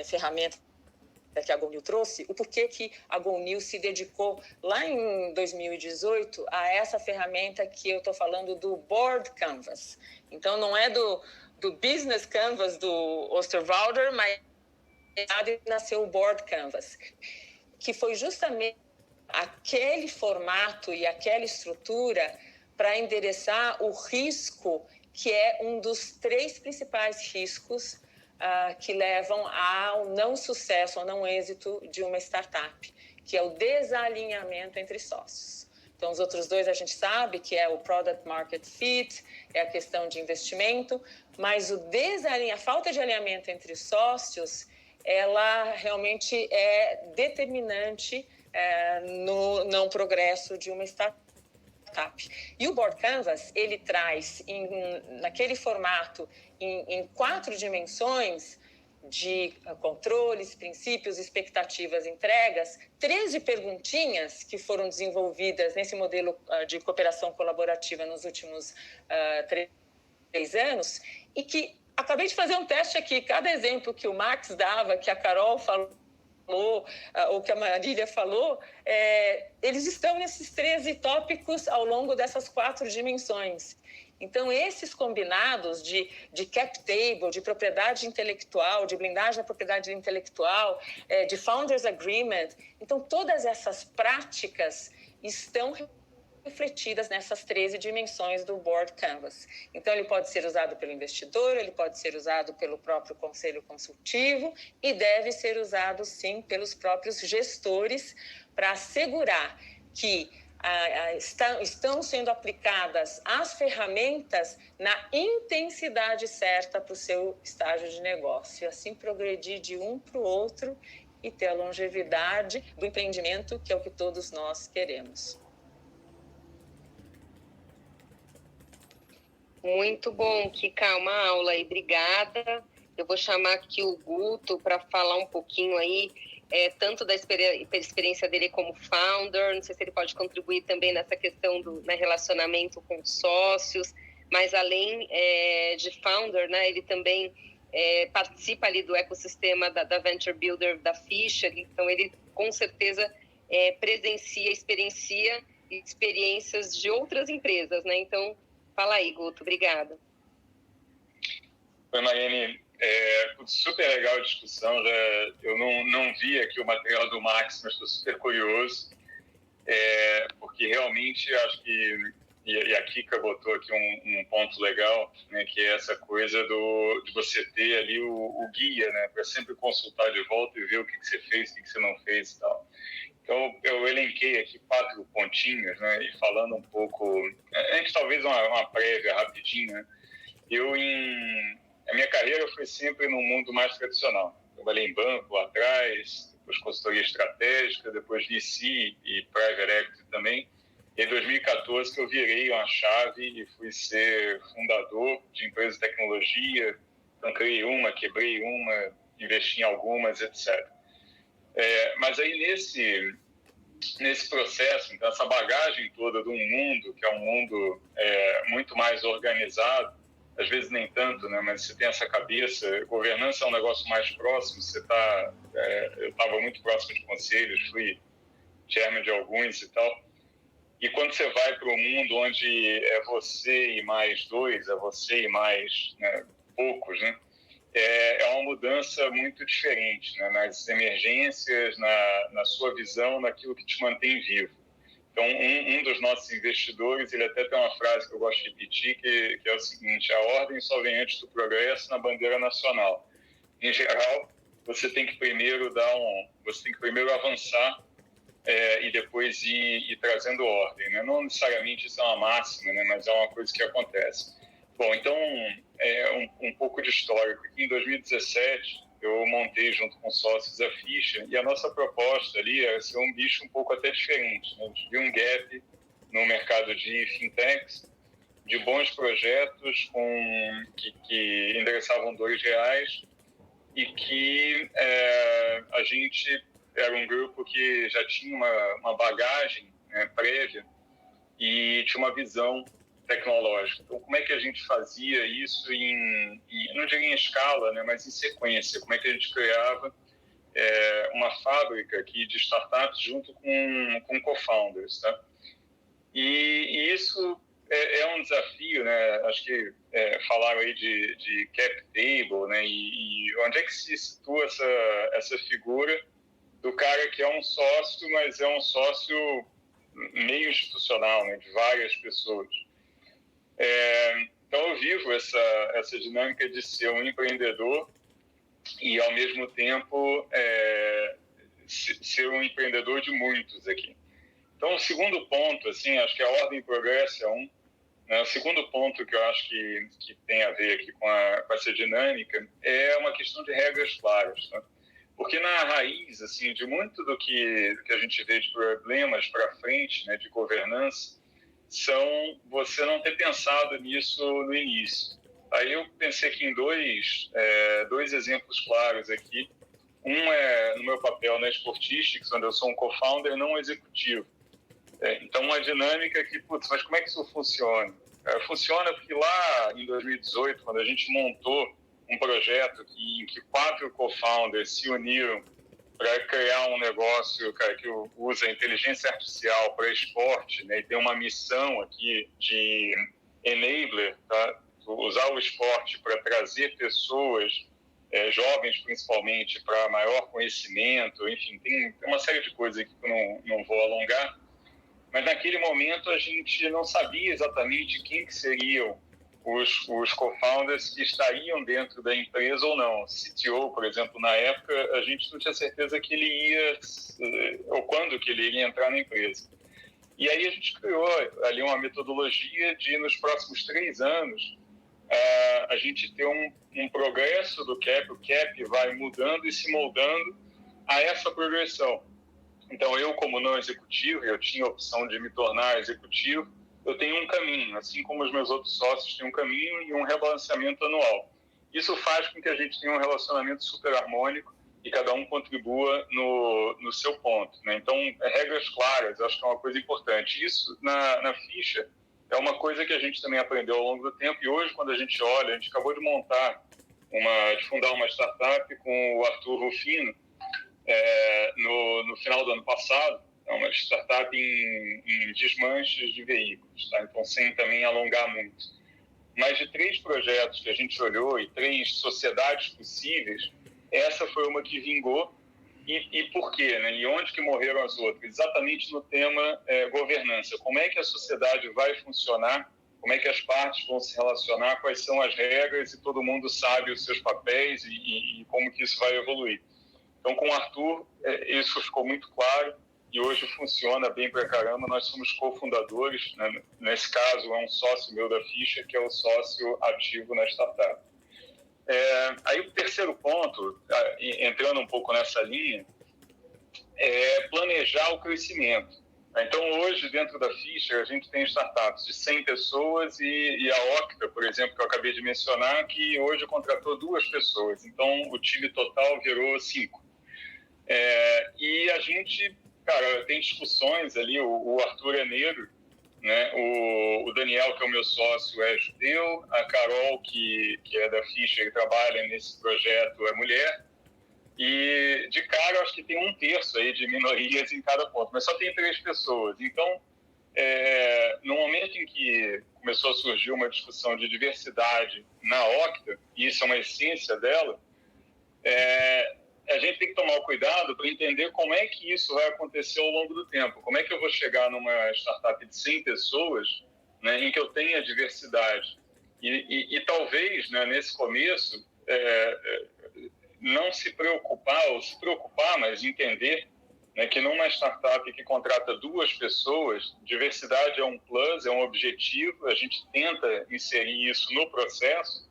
ferramenta que a GoNew trouxe, o porquê que a GoNew se dedicou lá em 2018 a essa ferramenta que eu estou falando do Board Canvas. Então, não é do Business Canvas do Osterwalder, mas nasceu o Board Canvas, que foi justamente aquele formato e aquela estrutura para endereçar o risco, que é um dos 3 principais riscos que levam ao não sucesso, ao não êxito de uma startup, que é o desalinhamento entre sócios. Então, os outros 2 a gente sabe que é o Product Market Fit, é a questão de investimento, mas a falta de alinhamento entre sócios, ela realmente é determinante no não progresso de uma startup. E o Board Canvas, ele traz, naquele formato, em 4 dimensões de controles, princípios, expectativas, entregas, 13 perguntinhas que foram desenvolvidas nesse modelo de cooperação colaborativa nos últimos 3 anos, e que acabei de fazer um teste aqui. Cada exemplo que o Max dava, que a Carol falou, ou que a Marília falou, eles estão nesses 13 tópicos ao longo dessas 4 dimensões. Então, esses combinados de cap table, de propriedade intelectual, de blindagem da propriedade intelectual, de founders agreement, então todas essas práticas estão refletidas nessas 13 dimensões do Board Canvas. Então, ele pode ser usado pelo investidor, ele pode ser usado pelo próprio conselho consultivo e deve ser usado, sim, pelos próprios gestores para assegurar que estão sendo aplicadas as ferramentas na intensidade certa para o seu estágio de negócio. E assim progredir de um para o outro e ter a longevidade do empreendimento, que é o que todos nós queremos. Muito bom, Kika, uma aula aí, obrigada. Eu vou chamar aqui o Guto para falar um pouquinho aí, tanto da experiência dele como founder, não sei se ele pode contribuir também nessa questão do relacionamento com sócios, mas além de founder, né, ele também participa ali do ecossistema da Venture Builder da Fisher, então ele com certeza presencia, experiencia experiências de outras empresas, né? Então, fala aí, Guto, obrigada. Oi, Mariane. Super legal a discussão. Eu não vi aqui o material do Max, mas estou super curioso, porque realmente acho que, e a Kika botou aqui um ponto legal, né, que é essa coisa de você ter ali o guia, né, para sempre consultar de volta e ver o que você fez, o que você não fez e tal. Então, eu elenquei aqui 4 pontinhos, né, e falando um pouco, antes talvez uma prévia rapidinho, né, a minha carreira foi sempre no mundo mais tradicional. Trabalhei em banco lá atrás, depois consultoria estratégica, depois VC e Private Equity também. E em 2014 que eu virei uma chave e fui ser fundador de empresas de tecnologia. Então, criei uma, quebrei uma, investi em algumas, etc. Mas aí nesse processo, então, essa bagagem toda de um mundo, que é um mundo muito mais organizado, às vezes nem tanto, né? Mas você tem essa cabeça, governança é um negócio mais próximo, eu estava muito próximo de conselhos, fui chairman de alguns e tal, e quando você vai para um mundo onde é você e mais 2, é você e mais, né, poucos, né? É uma mudança muito diferente, né? Nas emergências, na sua visão, naquilo que te mantém vivo. Então, um dos nossos investidores, ele até tem uma frase que eu gosto de repetir, que é o seguinte: a ordem só vem antes do progresso na bandeira nacional. Em geral, você tem que primeiro avançar e depois ir trazendo ordem, né? Não necessariamente isso é uma máxima, né? Mas é uma coisa que acontece. Bom, então, um pouco de histórico. Em 2017, eu montei junto com sócios a ficha, e a nossa proposta ali era ser um bicho um pouco até diferente, né? A gente viu um gap no mercado de fintechs, de bons projetos que endereçavam R$2 e que a gente era um grupo que já tinha uma bagagem, né, prévia e tinha uma visão tecnológica. Então, como é que a gente fazia isso não diria em escala, né, mas em sequência? Como é que a gente criava uma fábrica aqui de startups junto com co-founders, tá? E isso é um desafio, né? Acho que falaram aí de cap table, né? E onde é que se situa essa figura do cara que é um sócio, mas é um sócio meio institucional, né? De várias pessoas. Então eu vivo essa dinâmica de ser um empreendedor e ao mesmo tempo ser um empreendedor de muitos aqui. Então o segundo ponto, assim, acho que a ordem e progresso é um. O segundo ponto que eu acho que tem a ver aqui com essa dinâmica é uma questão de regras claras, tá? Porque na raiz, assim, de muito do que a gente vê de problemas para frente, né, de governança, são você não ter pensado nisso no início. Aí eu pensei aqui em dois exemplos claros aqui. Um é no meu papel na Sportistics, onde eu sou um co-founder não executivo. Então, uma dinâmica que, mas como é que isso funciona? Funciona porque lá em 2018, quando a gente montou um projeto em que 4 co-founders se uniram para criar um negócio, cara, que usa inteligência artificial para esporte, né, e tem uma missão aqui de enabler, tá? Usar o esporte para trazer pessoas, jovens principalmente, para maior conhecimento, enfim, tem uma série de coisas aqui que eu não vou alongar. Mas naquele momento a gente não sabia exatamente quem que seriam os co-founders que estariam dentro da empresa ou não. O CTO, por exemplo, na época, a gente não tinha certeza que ele ia, ou quando que ele iria entrar na empresa. E aí a gente criou ali uma metodologia de, nos próximos 3 anos, a gente ter um progresso do CAP. O CAP vai mudando e se moldando a essa progressão. Então, eu, como não executivo, eu tinha a opção de me tornar executivo, eu tenho um caminho, assim como os meus outros sócios têm um caminho e um rebalanceamento anual. Isso faz com que a gente tenha um relacionamento super harmônico e cada um contribua no seu ponto, né? Então, regras claras, acho que é uma coisa importante. Isso, na ficha, é uma coisa que a gente também aprendeu ao longo do tempo, e hoje, quando a gente olha, a gente acabou de fundar uma startup com o Arthur Rufino, no final do ano passado. É uma startup em desmanches de veículos, tá? Então, sem também alongar muito. Mas de 3 projetos que a gente olhou e 3 sociedades possíveis, essa foi uma que vingou. E por quê, né? E onde que morreram as outras? Exatamente no tema governança. Como é que a sociedade vai funcionar? Como é que as partes vão se relacionar? Quais são as regras? E todo mundo sabe os seus papéis e como que isso vai evoluir. Então, com o Arthur, isso ficou muito claro e hoje funciona bem pra caramba. Nós somos cofundadores, né? Nesse caso, é um sócio meu da ficha, que é o sócio ativo na startup. Aí o terceiro ponto, entrando um pouco nessa linha, é planejar o crescimento. Então, hoje, dentro da ficha, a gente tem startups de 100 pessoas e a Octa, por exemplo, que eu acabei de mencionar, que hoje contratou 2 pessoas. Então, o time total virou 5. E a gente, cara, tem discussões ali, o Arthur é negro, né? O Daniel, que é o meu sócio, é judeu, a Carol, que é da ficha e trabalha nesse projeto, é mulher, e de cara eu acho que tem 1/3 aí de minorias em cada ponto, mas só tem 3 pessoas. Então, no momento em que começou a surgir uma discussão de diversidade na Octa, e isso é uma essência dela, a gente tem que tomar o cuidado para entender como é que isso vai acontecer ao longo do tempo. Como é que eu vou chegar numa startup de 100 pessoas, né, em que eu tenha diversidade? E talvez, né, nesse começo, não se preocupar, ou se preocupar, mas entender, né, que numa startup que contrata 2 pessoas, diversidade é um plus, é um objetivo, a gente tenta inserir isso no processo,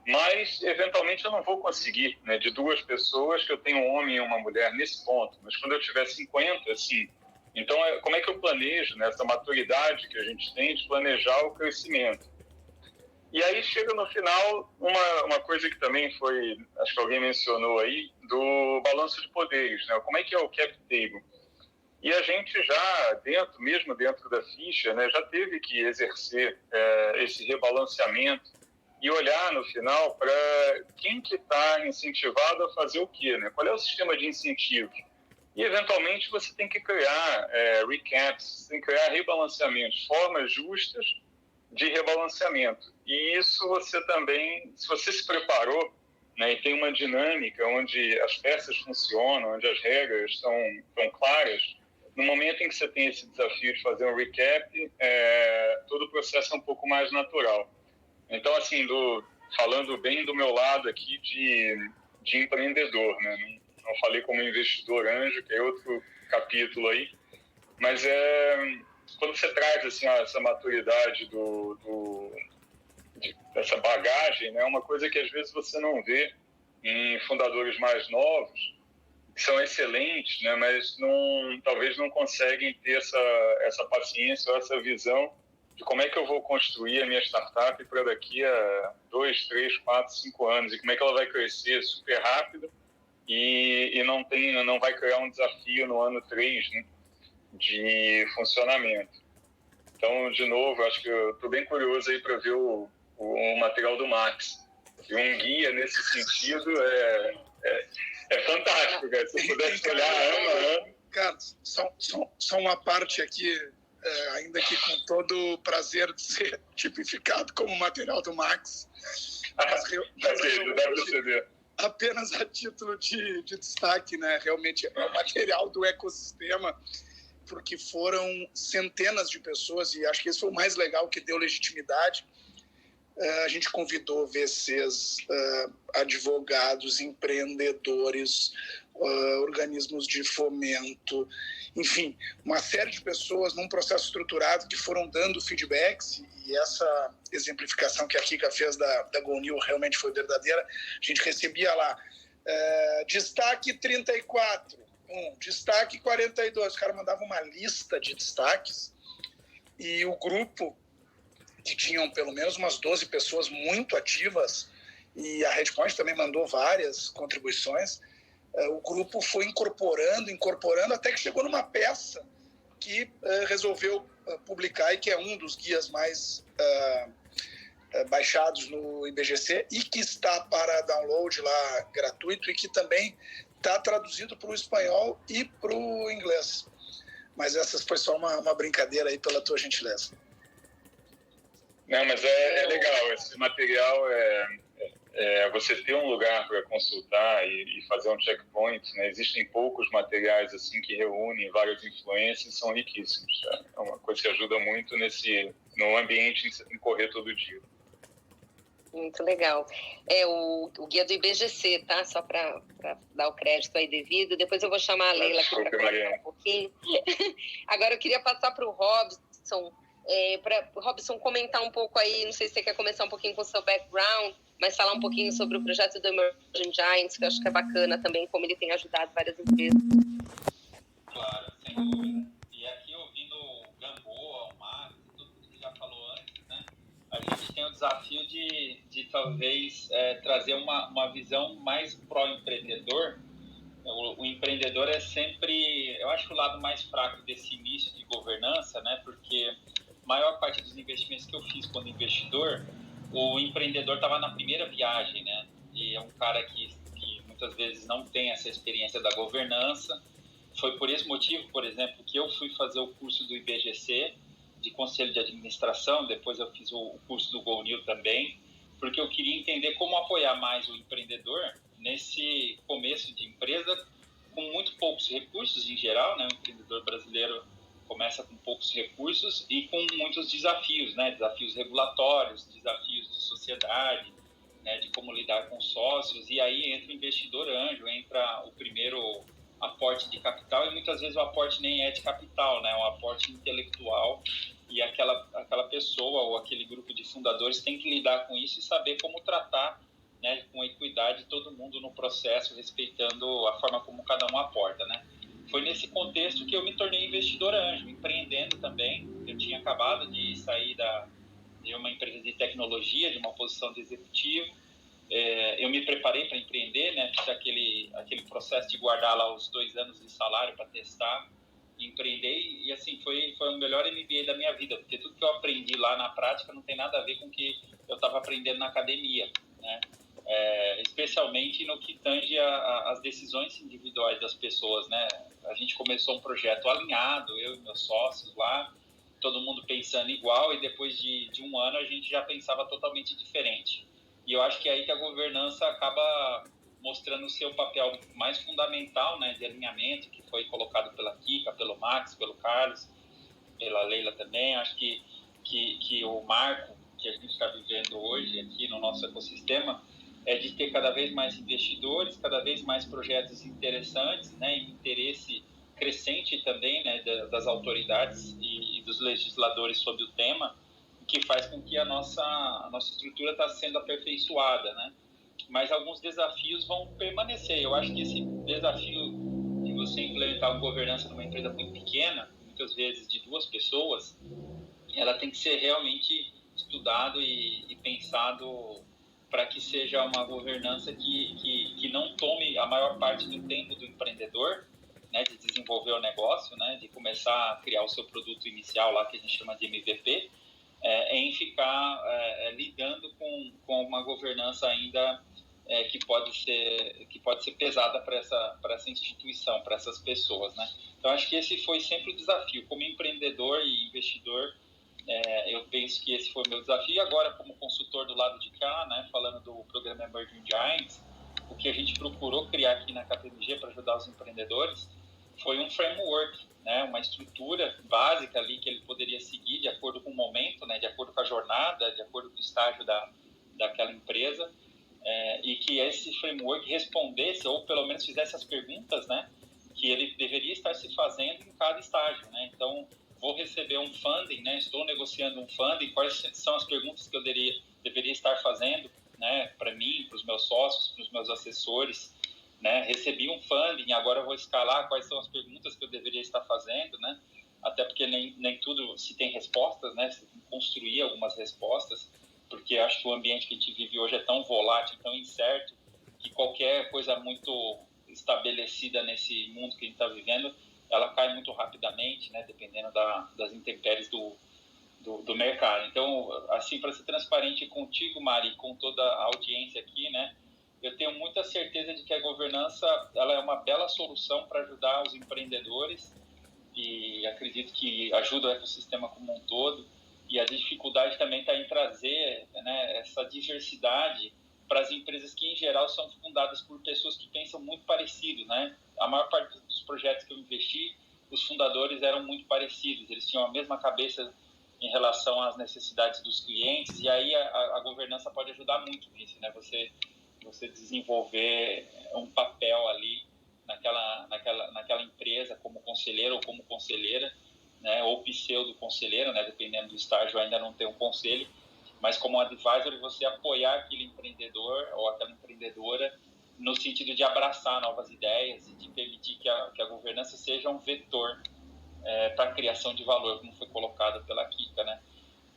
mas eventualmente eu não vou conseguir, né, de 2 pessoas, que eu tenho um homem e uma mulher nesse ponto, mas quando eu tiver 50, sim. Então, como é que eu planejo, né, essa maturidade que a gente tem de planejar o crescimento? E aí chega no final uma coisa que também foi, acho que alguém mencionou aí, do balanço de poderes, né? Como é que é o cap table? E a gente já, mesmo dentro da ficha, né, já teve que exercer esse rebalanceamento e olhar no final para quem que está incentivado a fazer o quê, né? Qual é o sistema de incentivos? E, eventualmente, você tem que criar recaps, tem que criar rebalanceamentos, formas justas de rebalanceamento. E isso você também, se você se preparou, né, e tem uma dinâmica onde as peças funcionam, onde as regras estão claras, no momento em que você tem esse desafio de fazer um recap, todo o processo é um pouco mais natural. Então, assim, falando bem do meu lado aqui de empreendedor, né? Não falei como investidor anjo, que é outro capítulo aí, mas quando você traz assim, essa maturidade dessa bagagem, né? Uma coisa que às vezes você não vê em fundadores mais novos, que são excelentes, né? Mas talvez não conseguem ter essa paciência ou essa visão de como é que eu vou construir a minha startup para daqui a 2, 3, 4, 5 anos, e como é que ela vai crescer super rápido e não vai criar um desafio no ano 3, né, de funcionamento. Então, de novo, acho que eu estou bem curioso aí para ver o material do Max. E um guia nesse sentido é fantástico, cara. Se eu pudesse olhar ano a ano. Cara, só uma parte aqui, ainda que com todo o prazer de ser tipificado como material do Max. Apenas a título de destaque, né? Realmente é o material do ecossistema, porque foram centenas de pessoas, e acho que isso foi o mais legal, que deu legitimidade. A gente convidou VCs, advogados, empreendedores, organismos de fomento, enfim, uma série de pessoas num processo estruturado que foram dando feedbacks, e essa exemplificação que a Kika fez da GoNew realmente foi verdadeira. A gente recebia lá destaque 34, destaque 42, os caras mandavam uma lista de destaques, e o grupo, que tinham pelo menos umas 12 pessoas muito ativas, e a Redpoint também mandou várias contribuições, o grupo foi incorporando, até que chegou numa peça que resolveu publicar, e que é um dos guias mais baixados no IBGC, e que está para download lá gratuito, e que também está traduzido para o espanhol e para o inglês. Mas essa foi só uma brincadeira aí, pela tua gentileza. Não, mas é legal. Esse material você ter um lugar para consultar e fazer um checkpoint, né? Existem poucos materiais assim que reúnem várias influências e são riquíssimos. É uma coisa que ajuda muito no ambiente em correr todo dia. Muito legal. O guia do IBGC, tá? Só para dar o crédito aí devido. Depois eu vou chamar a Leila aqui para comentar um pouquinho. Agora eu queria passar para o Robson, para o Robson comentar um pouco aí, não sei se você quer começar um pouquinho com o seu background, mas falar um pouquinho sobre o projeto do Emerging Giants, que eu acho que é bacana também, como ele tem ajudado várias empresas. Claro, sem dúvida. E aqui, ouvindo o Gamboa, o Max, tudo que você já falou antes, né? A gente tem o desafio de talvez trazer uma visão mais pró-empreendedor. O empreendedor é sempre, eu acho, o lado mais fraco desse início de governança, né? Porque a maior parte dos investimentos que eu fiz quando investidor, o empreendedor estava na primeira viagem, né? E é um cara que muitas vezes não tem essa experiência da governança. Foi por esse motivo, por exemplo, que eu fui fazer o curso do IBGC, de Conselho de Administração, depois eu fiz o curso do GoNew também, porque eu queria entender como apoiar mais o empreendedor nesse começo de empresa, com muito poucos recursos em geral, né? O empreendedor brasileiro começa com poucos recursos e com muitos desafios, né? Desafios regulatórios, desafios de sociedade, né? De como lidar com sócios, e aí entra o investidor anjo, entra o primeiro aporte de capital, e muitas vezes o aporte nem é de capital, né? É um aporte intelectual, e aquela pessoa ou aquele grupo de fundadores tem que lidar com isso e saber como tratar né, com equidade, todo mundo no processo, respeitando a forma como cada um aporta, né? Foi nesse contexto que eu me tornei investidor anjo, empreendendo também. Eu tinha acabado de sair de uma empresa de tecnologia, de uma posição de executivo. Eu me preparei para empreender, né? Fiz aquele processo de guardar lá os 2 anos de salário para testar, empreender, e assim, foi o melhor MBA da minha vida, porque tudo que eu aprendi lá na prática não tem nada a ver com o que eu estava aprendendo na academia, né? Especialmente no que tange as decisões individuais das pessoas, né? A gente começou um projeto alinhado, eu e meus sócios lá, todo mundo pensando igual, e depois de 1 ano a gente já pensava totalmente diferente. E eu acho que é aí que a governança acaba mostrando o seu papel mais fundamental, né, de alinhamento, que foi colocado pela Kika, pelo Max, pelo Carlos, pela Leila também. Acho que o marco que a gente está vivendo hoje aqui no nosso ecossistema é de ter cada vez mais investidores, cada vez mais projetos interessantes, né, e interesse crescente também, né, das autoridades e dos legisladores sobre o tema, que faz com que a nossa estrutura está sendo aperfeiçoada, né? Mas alguns desafios vão permanecer. Eu acho que esse desafio de você implementar uma governança numa empresa muito pequena, muitas vezes de 2 pessoas, ela tem que ser realmente estudado e pensado para que seja uma governança que não tome a maior parte do tempo do empreendedor, né, de desenvolver o negócio, né, de começar a criar o seu produto inicial lá, que a gente chama de MVP, em ficar lidando com uma governança ainda que pode ser pesada para essa instituição, para essas pessoas, né? Então, acho que esse foi sempre o desafio. Como empreendedor e investidor, eu penso que esse foi o meu desafio. Agora, como consultor do lado de cá, né, falando do programa Emerging Giants, o que a gente procurou criar aqui na KPMG para ajudar os empreendedores foi um framework, né, uma estrutura básica ali que ele poderia seguir de acordo com o momento, né, de acordo com a jornada, de acordo com o estágio daquela empresa, e que esse framework respondesse, ou pelo menos fizesse as perguntas, né, que ele deveria estar se fazendo em cada estágio, né? Então, vou receber um funding, né, estou negociando um funding, quais são as perguntas que eu deveria estar fazendo, né, para mim, para os meus sócios, para os meus assessores, né? Recebi um funding, agora eu vou escalar quais são as perguntas que eu deveria estar fazendo, né? Até porque nem tudo se tem respostas, né? Você tem que construir algumas respostas, porque eu acho que o ambiente que a gente vive hoje é tão volátil, tão incerto, que qualquer coisa muito estabelecida nesse mundo que a gente está vivendo, ela cai muito rapidamente, né? Dependendo das intempéries do mercado. Então, assim, para ser transparente contigo, Mari, com toda a audiência aqui, né? Eu tenho muita certeza de que a governança ela é uma bela solução para ajudar os empreendedores, e acredito que ajuda o ecossistema como um todo. E a dificuldade também está em trazer, né, essa diversidade para as empresas que, em geral, são fundadas por pessoas que pensam muito parecido, né? A maior parte dos projetos que eu investi, os fundadores eram muito parecidos, eles tinham a mesma cabeça em relação às necessidades dos clientes, e aí a governança pode ajudar muito nisso, né? Você desenvolver um papel ali naquela empresa como conselheiro ou como conselheira, né, ou pseudo-conselheira, né, dependendo do estágio, ainda não tem um conselho, mas como advisor, você apoiar aquele empreendedor ou aquela empreendedora no sentido de abraçar novas ideias e de permitir que a governança seja um vetor para a criação de valor, como foi colocado pela Kika, né?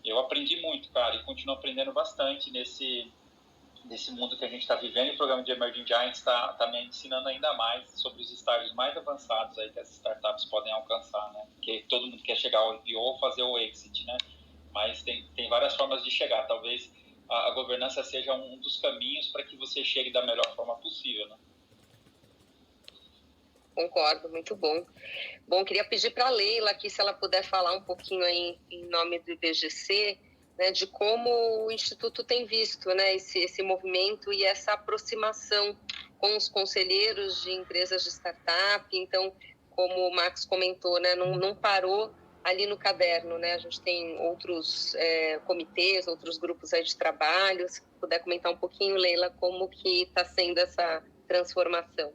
Eu aprendi muito, cara, e continuo aprendendo bastante nesse mundo que a gente está vivendo, e o programa de Emerging Giants está me ensinando ainda mais sobre os estágios mais avançados aí que as startups podem alcançar, né? Porque todo mundo quer chegar ao IPO ou fazer o exit, né? Mas tem várias formas de chegar. Talvez a governança seja um dos caminhos para que você chegue da melhor forma possível, né? Concordo, muito bom. Bom, queria pedir para a Leila aqui, se ela puder falar um pouquinho aí em nome do IBGC, né, de como o Instituto tem visto, né, esse movimento e essa aproximação com os conselheiros de empresas de startup. Então, como o Max comentou, né, não parou ali no caderno, né? A gente tem outros comitês, outros grupos aí de trabalho. Se puder comentar um pouquinho, Leila, como que está sendo essa transformação.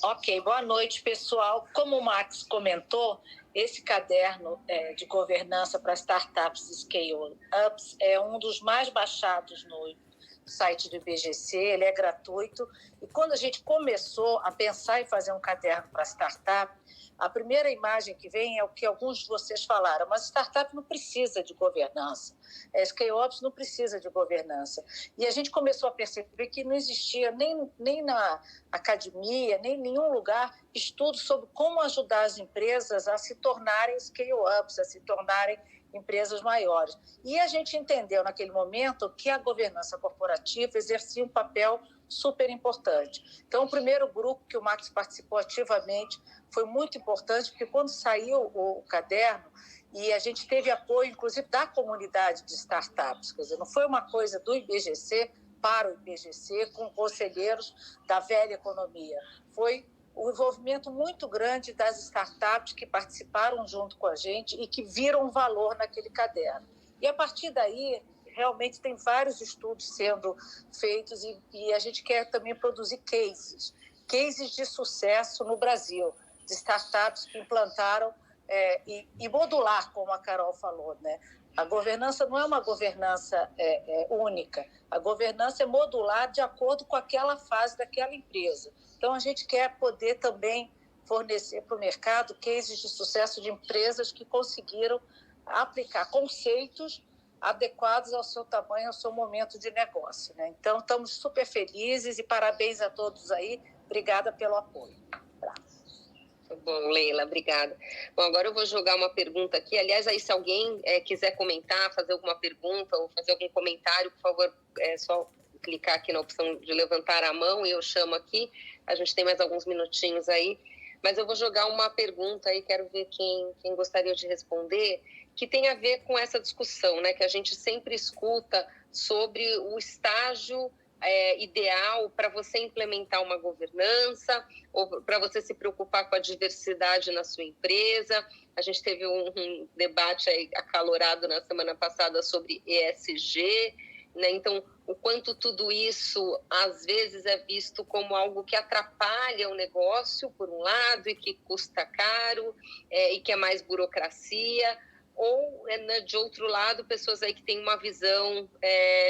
Ok, boa noite, pessoal. Como o Max comentou, esse caderno de governança para startups e scale-ups é um dos mais baixados site do IBGC, ele é gratuito. E quando a gente começou a pensar em fazer um caderno para startup, a primeira imagem que vem é o que alguns de vocês falaram, mas startup não precisa de governança, Scale-Ops não precisa de governança. E a gente começou a perceber que não existia nem na academia, nem em nenhum lugar, estudos sobre como ajudar as empresas a se tornarem Scale-Ups, a se tornarem empresas maiores. E a gente entendeu naquele momento que a governança corporativa exercia um papel super importante. Então, o primeiro grupo que o Max participou ativamente foi muito importante, porque quando saiu o caderno, e a gente teve apoio, inclusive, da comunidade de startups, quer dizer, não foi uma coisa do IBGC para o IBGC com conselheiros da velha economia, foi o envolvimento muito grande das startups que participaram junto com a gente e que viram valor naquele caderno. E, a partir daí, realmente tem vários estudos sendo feitos e a gente quer também produzir cases de sucesso no Brasil, de startups que implantaram e modular, como a Carol falou, né? A governança não é uma governança única, a governança é modular de acordo com aquela fase daquela empresa. Então, a gente quer poder também fornecer para o mercado cases de sucesso de empresas que conseguiram aplicar conceitos adequados ao seu tamanho, ao seu momento de negócio, né? Então, estamos super felizes e parabéns a todos aí. Obrigada pelo apoio. Bom, Leila, obrigada. Bom, agora eu vou jogar uma pergunta aqui. Aliás, aí se alguém quiser comentar, fazer alguma pergunta ou fazer algum comentário, por favor, é só clicar aqui na opção de levantar a mão e eu chamo aqui. A gente tem mais alguns minutinhos aí. Mas eu vou jogar uma pergunta aí, quero ver quem gostaria de responder, que tem a ver com essa discussão, né, que a gente sempre escuta sobre o estágio ideal para você implementar uma governança ou para você se preocupar com a diversidade na sua empresa. A gente teve um debate aí acalorado na semana passada sobre ESG, né? Então, o quanto tudo isso às vezes é visto como algo que atrapalha o negócio, por um lado, e que custa caro e que é mais burocracia, ou, de outro lado, pessoas aí que têm uma visão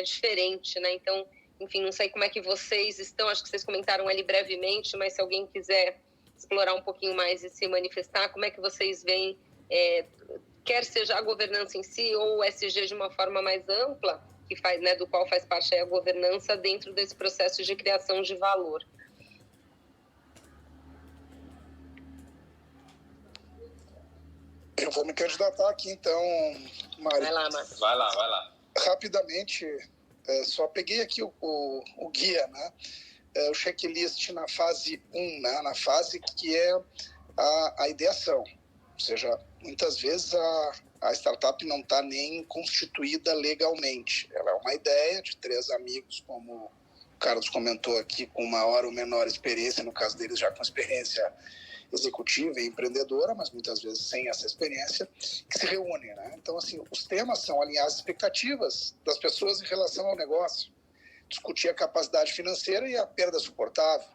diferente, né? Então, enfim, não sei como é que vocês estão, acho que vocês comentaram ali brevemente, mas se alguém quiser explorar um pouquinho mais e se manifestar, como é que vocês veem, quer seja a governança em si ou o ESG de uma forma mais ampla, que faz, né, do qual faz parte a governança dentro desse processo de criação de valor? Eu vou me candidatar aqui, então, Mari. Vai lá, Márcio. Vai lá. Rapidamente, só peguei aqui o guia, né? O checklist na fase 1, né? Na fase que é a ideação. Ou seja, muitas vezes a startup não está nem constituída legalmente. Ela é uma ideia de 3 amigos, como o Carlos comentou aqui, com maior ou menor experiência, no caso deles já com experiência executiva e empreendedora, mas muitas vezes sem essa experiência, que se reúnem, né? Então, assim, os temas são alinhar as expectativas das pessoas em relação ao negócio, discutir a capacidade financeira e a perda suportável,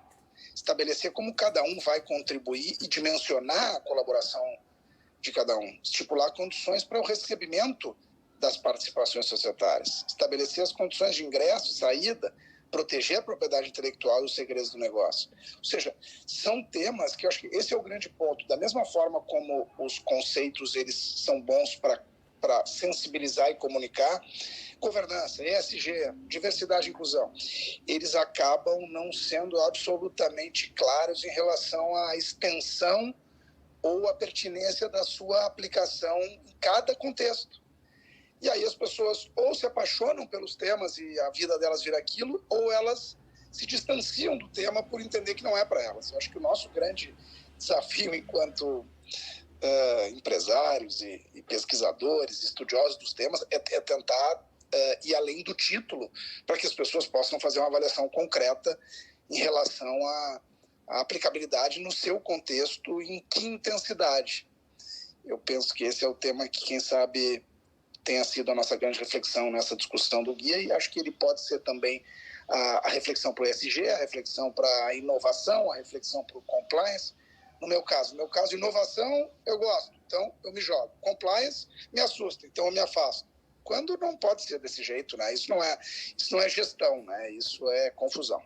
estabelecer como cada um vai contribuir e dimensionar a colaboração de cada um, estipular condições para o recebimento das participações societárias, estabelecer as condições de ingresso, saída, proteger a propriedade intelectual e os segredos do negócio. Ou seja, são temas que eu acho que esse é o grande ponto. Da mesma forma como os conceitos eles são bons para sensibilizar e comunicar, governança, ESG, diversidade e inclusão, eles acabam não sendo absolutamente claros em relação à extensão ou à pertinência da sua aplicação em cada contexto. E aí as pessoas ou se apaixonam pelos temas e a vida delas vira aquilo, ou elas se distanciam do tema por entender que não é para elas. Eu acho que o nosso grande desafio enquanto empresários e pesquisadores, estudiosos dos temas, é tentar ir além do título para que as pessoas possam fazer uma avaliação concreta em relação à aplicabilidade no seu contexto e em que intensidade. Eu penso que esse é o tema que, quem sabe, tenha sido a nossa grande reflexão nessa discussão do guia, e acho que ele pode ser também a reflexão para o ESG, a reflexão para a inovação, a reflexão para o compliance. No meu caso, inovação eu gosto, então eu me jogo. Compliance me assusta, então eu me afasto. quando não pode ser desse jeito, né? Isso não é gestão, né? Isso é confusão.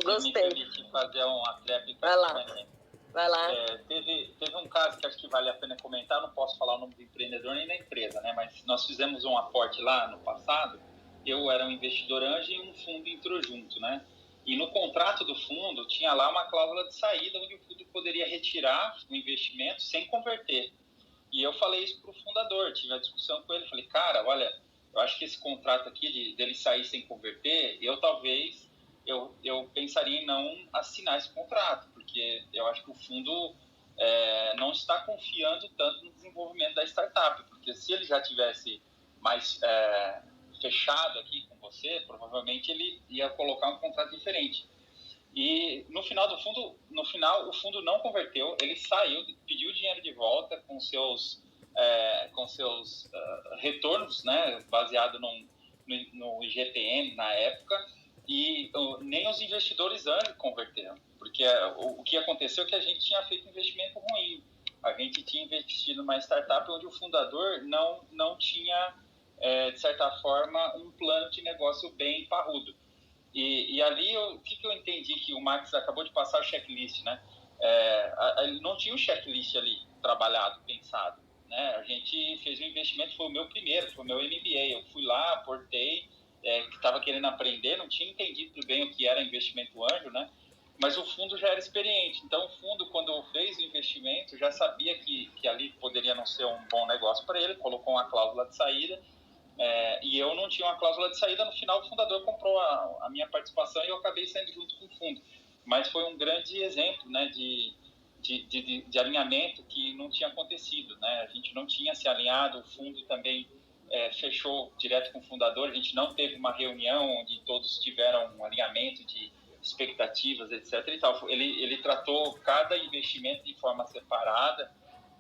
Gostei. Me permite fazer uma trap. Vai lá. Teve um caso que acho que vale a pena comentar, não posso falar o nome do empreendedor nem da empresa, né? Mas nós fizemos um aporte lá no passado, eu era um investidor anjo e um fundo entrou junto, né? E no contrato do fundo tinha lá uma cláusula de saída onde o fundo poderia retirar o investimento sem converter. E eu falei isso para o fundador, tive a discussão com ele, falei, cara, olha, eu acho que esse contrato aqui dele sair sem converter, eu pensaria em não assinar esse contrato, porque eu acho que o fundo não está confiando tanto no desenvolvimento da startup, porque se ele já tivesse mais fechado aqui com você, provavelmente ele ia colocar um contrato diferente. E no final o fundo não converteu, ele saiu, pediu o dinheiro de volta com seus retornos, né, baseado no IGPM na época, e nem os investidores anjos converteram, porque o que aconteceu é que a gente tinha feito um investimento ruim. A gente tinha investido numa startup onde o fundador não tinha, de certa forma, um plano de negócio bem parrudo. E ali, o que eu entendi que o Max acabou de passar o checklist, né? Ele não tinha um checklist ali trabalhado, pensado, né? A gente fez um investimento, foi o meu primeiro, foi o meu MBA. Eu fui lá, aportei, que estava querendo aprender, não tinha entendido bem o que era investimento anjo, né? Mas o fundo já era experiente. Então, o fundo, quando fez o investimento, já sabia que ali poderia não ser um bom negócio para ele, colocou uma cláusula de saída. E eu não tinha uma cláusula de saída. No final, o fundador comprou a minha participação e eu acabei saindo junto com o fundo. Mas foi um grande exemplo, né, de alinhamento que não tinha acontecido, né? A gente não tinha se alinhado, o fundo também fechou direto com o fundador, a gente não teve uma reunião onde todos tiveram um alinhamento de expectativas, etc. E tal. Ele tratou cada investimento de forma separada,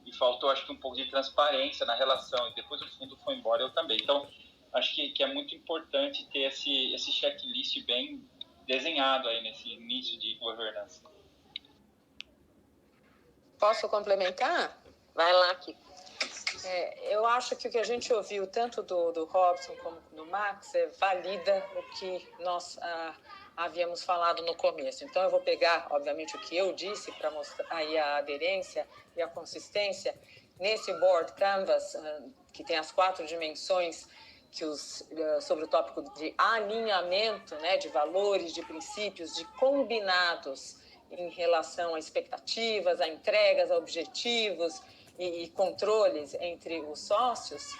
e faltou, acho que, um pouco de transparência na relação, e depois o fundo foi embora, eu também. Então, acho que é muito importante ter esse checklist bem desenhado aí nesse início de governança. Posso complementar? Vai lá, Kiko. Eu acho que o que a gente ouviu, tanto do Robson como do Max, valida o que nós havíamos falado no começo. Então, eu vou pegar, obviamente, o que eu disse para mostrar aí a aderência e a consistência nesse board canvas, que tem as 4 dimensões sobre o tópico de alinhamento, né, de valores, de princípios, de combinados em relação a expectativas, a entregas, a objetivos e controles entre os sócios.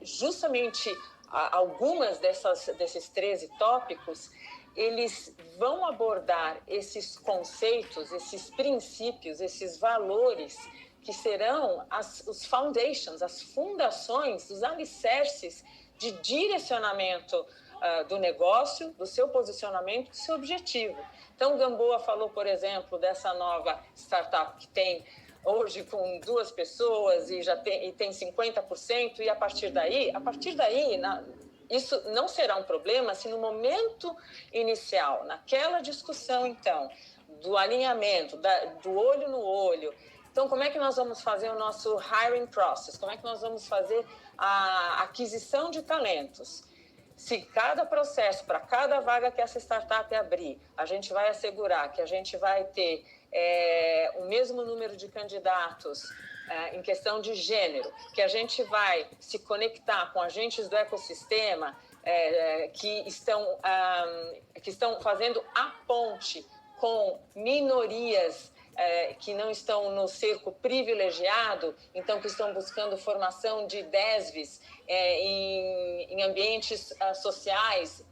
Justamente algumas desses 13 tópicos, eles vão abordar esses conceitos, esses princípios, esses valores que serão os foundations, as fundações, os alicerces de direcionamento do negócio, do seu posicionamento, do seu objetivo. Então, Gamboa falou, por exemplo, dessa nova startup que tem hoje com 2 pessoas e tem 50%, e a partir daí, isso não será um problema se no momento inicial, naquela discussão, então, do alinhamento, do olho no olho. Então, como é que nós vamos fazer o nosso hiring process? Como é que nós vamos fazer a aquisição de talentos? Se cada processo, para cada vaga que essa startup abrir, a gente vai assegurar que a gente vai ter o mesmo número de candidatos em questão de gênero, que a gente vai se conectar com agentes do ecossistema que estão fazendo a ponte com minorias que não estão no cerco privilegiado, então que estão buscando formação de DESVs em ambientes sociais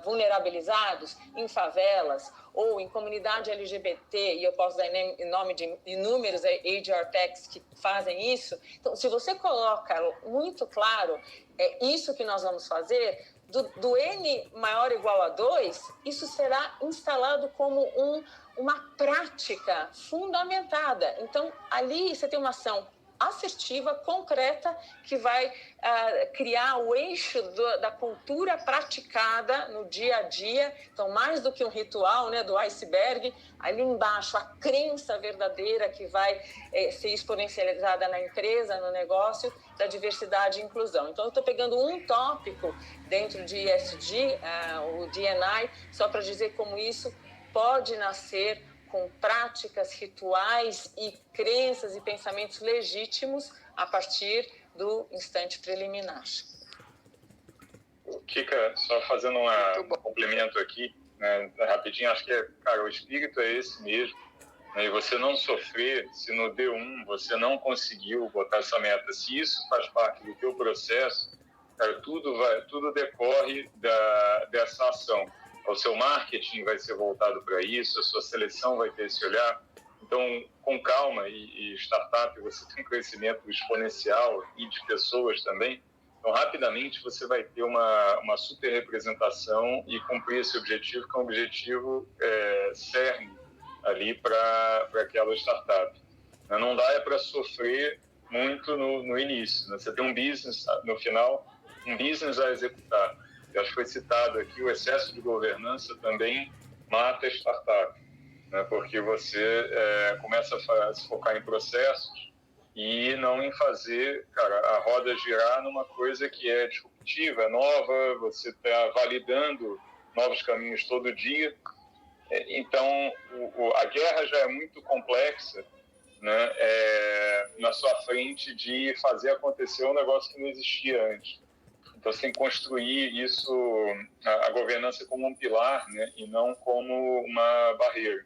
vulnerabilizados, em favelas ou em comunidade LGBT, e eu posso dar em nome de inúmeros HR Techs que fazem isso. Então, se você coloca muito claro, isso que nós vamos fazer, do N maior ou igual a 2, isso será instalado como uma prática fundamentada. Então, ali você tem uma ação assertiva, concreta, que vai criar o eixo da cultura praticada no dia a dia. Então, mais do que um ritual, né, do iceberg, ali embaixo, a crença verdadeira que vai ser exponencializada na empresa, no negócio, da diversidade e inclusão. Então, eu estou pegando um tópico dentro de ESG, o D&I, só para dizer como isso pode nascer com práticas, rituais e crenças e pensamentos legítimos a partir do instante preliminar. Kika, só fazendo um complemento aqui, né, rapidinho, acho que cara, o espírito é esse mesmo, né, e você não sofrer se no D1 você não conseguiu botar essa meta. Se isso faz parte do teu processo, cara, tudo decorre dessa ação. O seu marketing vai ser voltado para isso, a sua seleção vai ter esse olhar. Então, com calma, e startup, você tem crescimento exponencial e de pessoas também. Então, rapidamente, você vai ter uma super representação e cumprir esse objetivo, que é um objetivo cerne ali para aquela startup. Não dá para sofrer muito no início, né? Você tem um business, no final, um business a executar. Eu acho que foi citado aqui, o excesso de governança também mata a startup, né? Porque você começa a se focar em processos e não em fazer, cara, a roda girar numa coisa que é disruptiva, nova, você está validando novos caminhos todo dia. Então, a guerra já é muito complexa, né? Na sua frente de fazer acontecer um negócio que não existia antes. Então, você tem que construir isso, a governança como um pilar, né, e não como uma barreira.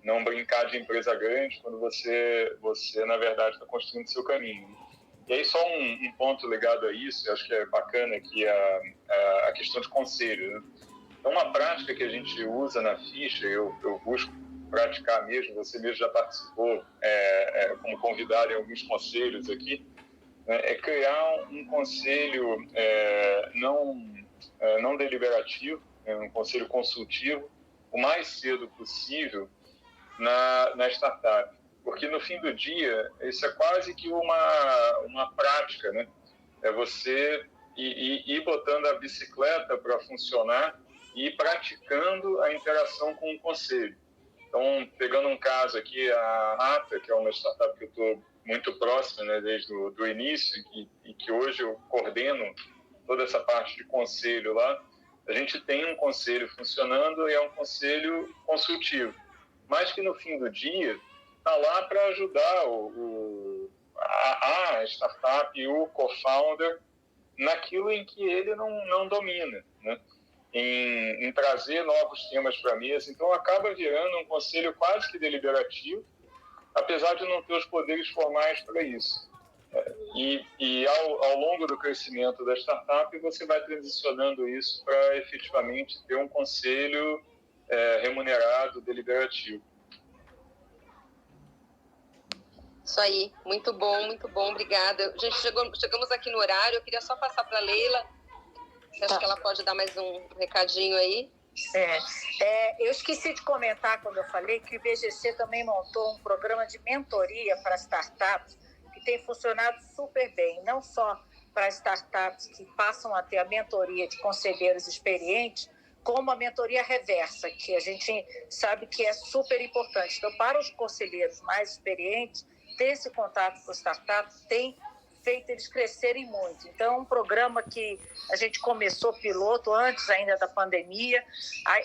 Não brincar de empresa grande quando você na verdade, está construindo seu caminho. E aí, só um ponto ligado a isso, eu acho que é bacana aqui a questão de conselho, né? Então, uma prática que a gente usa na ficha, eu busco praticar mesmo, você mesmo já participou como convidado em alguns conselhos aqui, é criar um conselho não deliberativo, um conselho consultivo, o mais cedo possível na startup. Porque no fim do dia, isso é quase que uma prática, né? É você ir botando a bicicleta para funcionar e ir praticando a interação com o conselho. Então, pegando um caso aqui, a Rata, que é uma startup que eu estou muito próxima, né, desde o início, e que hoje eu coordeno toda essa parte de conselho lá, a gente tem um conselho funcionando e é um conselho consultivo, mas que no fim do dia está lá para ajudar a startup e o co-founder naquilo em que ele não domina, né? Em trazer novos temas para a mesa. Então, acaba virando um conselho quase que deliberativo, apesar de não ter os poderes formais para isso. E ao longo do crescimento da startup, você vai transicionando isso para efetivamente ter um conselho remunerado, deliberativo. Isso aí, muito bom, obrigada. Gente, chegamos aqui no horário, eu queria só passar para a Leila. Você acha que ela pode dar mais um recadinho aí? Eu esqueci de comentar quando eu falei que o IBGC também montou um programa de mentoria para startups que tem funcionado super bem, não só para startups que passam a ter a mentoria de conselheiros experientes, como a mentoria reversa, que a gente sabe que é super importante. Então, para os conselheiros mais experientes, ter esse contato com startups tem feito eles crescerem muito. Então, um programa que a gente começou piloto antes ainda da pandemia,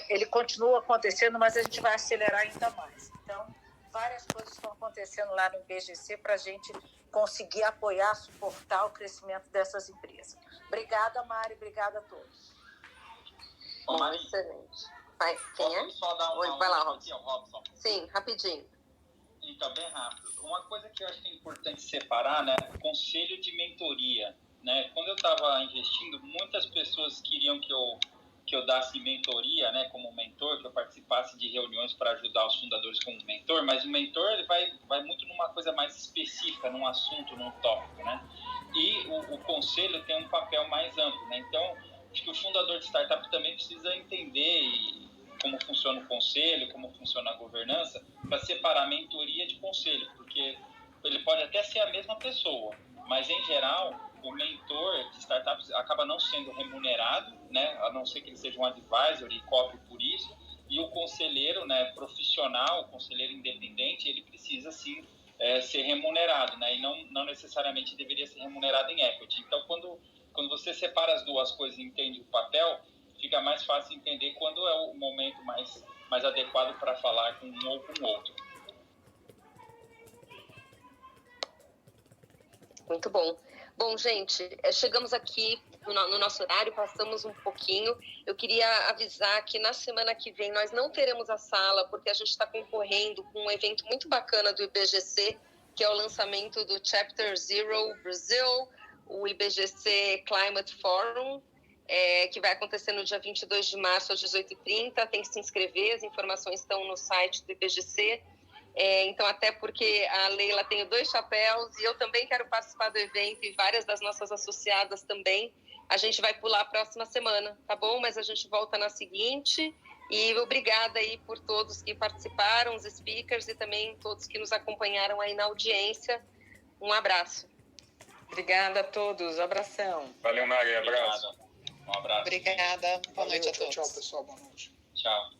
ele continua acontecendo, mas a gente vai acelerar ainda mais. Então, várias coisas estão acontecendo lá no IBGC para a gente conseguir apoiar, suportar o crescimento dessas empresas. Obrigada, Mari, obrigada a todos. Mari, excelente. Vai, quem é? Só dar vai lá, aqui, Robson. Sim, rapidinho. Então, bem rápido. Uma coisa que eu acho que é importante separar, né? Conselho de mentoria, né? Quando eu estava investindo, muitas pessoas queriam que eu desse mentoria, né? Como mentor, que eu participasse de reuniões para ajudar os fundadores como mentor, mas o mentor ele vai muito numa coisa mais específica, num assunto, num tópico, né? E o conselho tem um papel mais amplo, né? Então, acho que o fundador de startup também precisa entender como funciona o conselho, como funciona a governança, para separar mentoria de conselho, porque ele pode até ser a mesma pessoa, mas em geral o mentor de startups acaba não sendo remunerado, né, a não ser que ele seja um advisor e cobre por isso, e o conselheiro, né, profissional, o conselheiro independente, ele precisa sim ser remunerado, né, e não necessariamente deveria ser remunerado em equity. Então, quando você separa as duas coisas e entende o papel, fica mais fácil entender quando é o momento mais adequado para falar com um ou com o outro. Muito bom. Bom, gente, chegamos aqui no nosso horário, passamos um pouquinho. Eu queria avisar que na semana que vem nós não teremos a sala, porque a gente está concorrendo com um evento muito bacana do IBGC, que é o lançamento do Chapter Zero Brasil, o IBGC Climate Forum, que vai acontecer no dia 22 de março às 18h30. Tem que se inscrever, as informações estão no site do IBGC. Então, até porque a Leila tem 2 chapéus e eu também quero participar do evento e várias das nossas associadas também. A gente vai pular a próxima semana, tá bom? Mas a gente volta na seguinte. E obrigada aí por todos que participaram, os speakers e também todos que nos acompanharam aí na audiência. Um abraço. Obrigada a todos. Abração. Valeu, Mari. Abraço. Um abraço. Obrigada. Boa noite a todos. Tchau, pessoal. Boa noite. Tchau.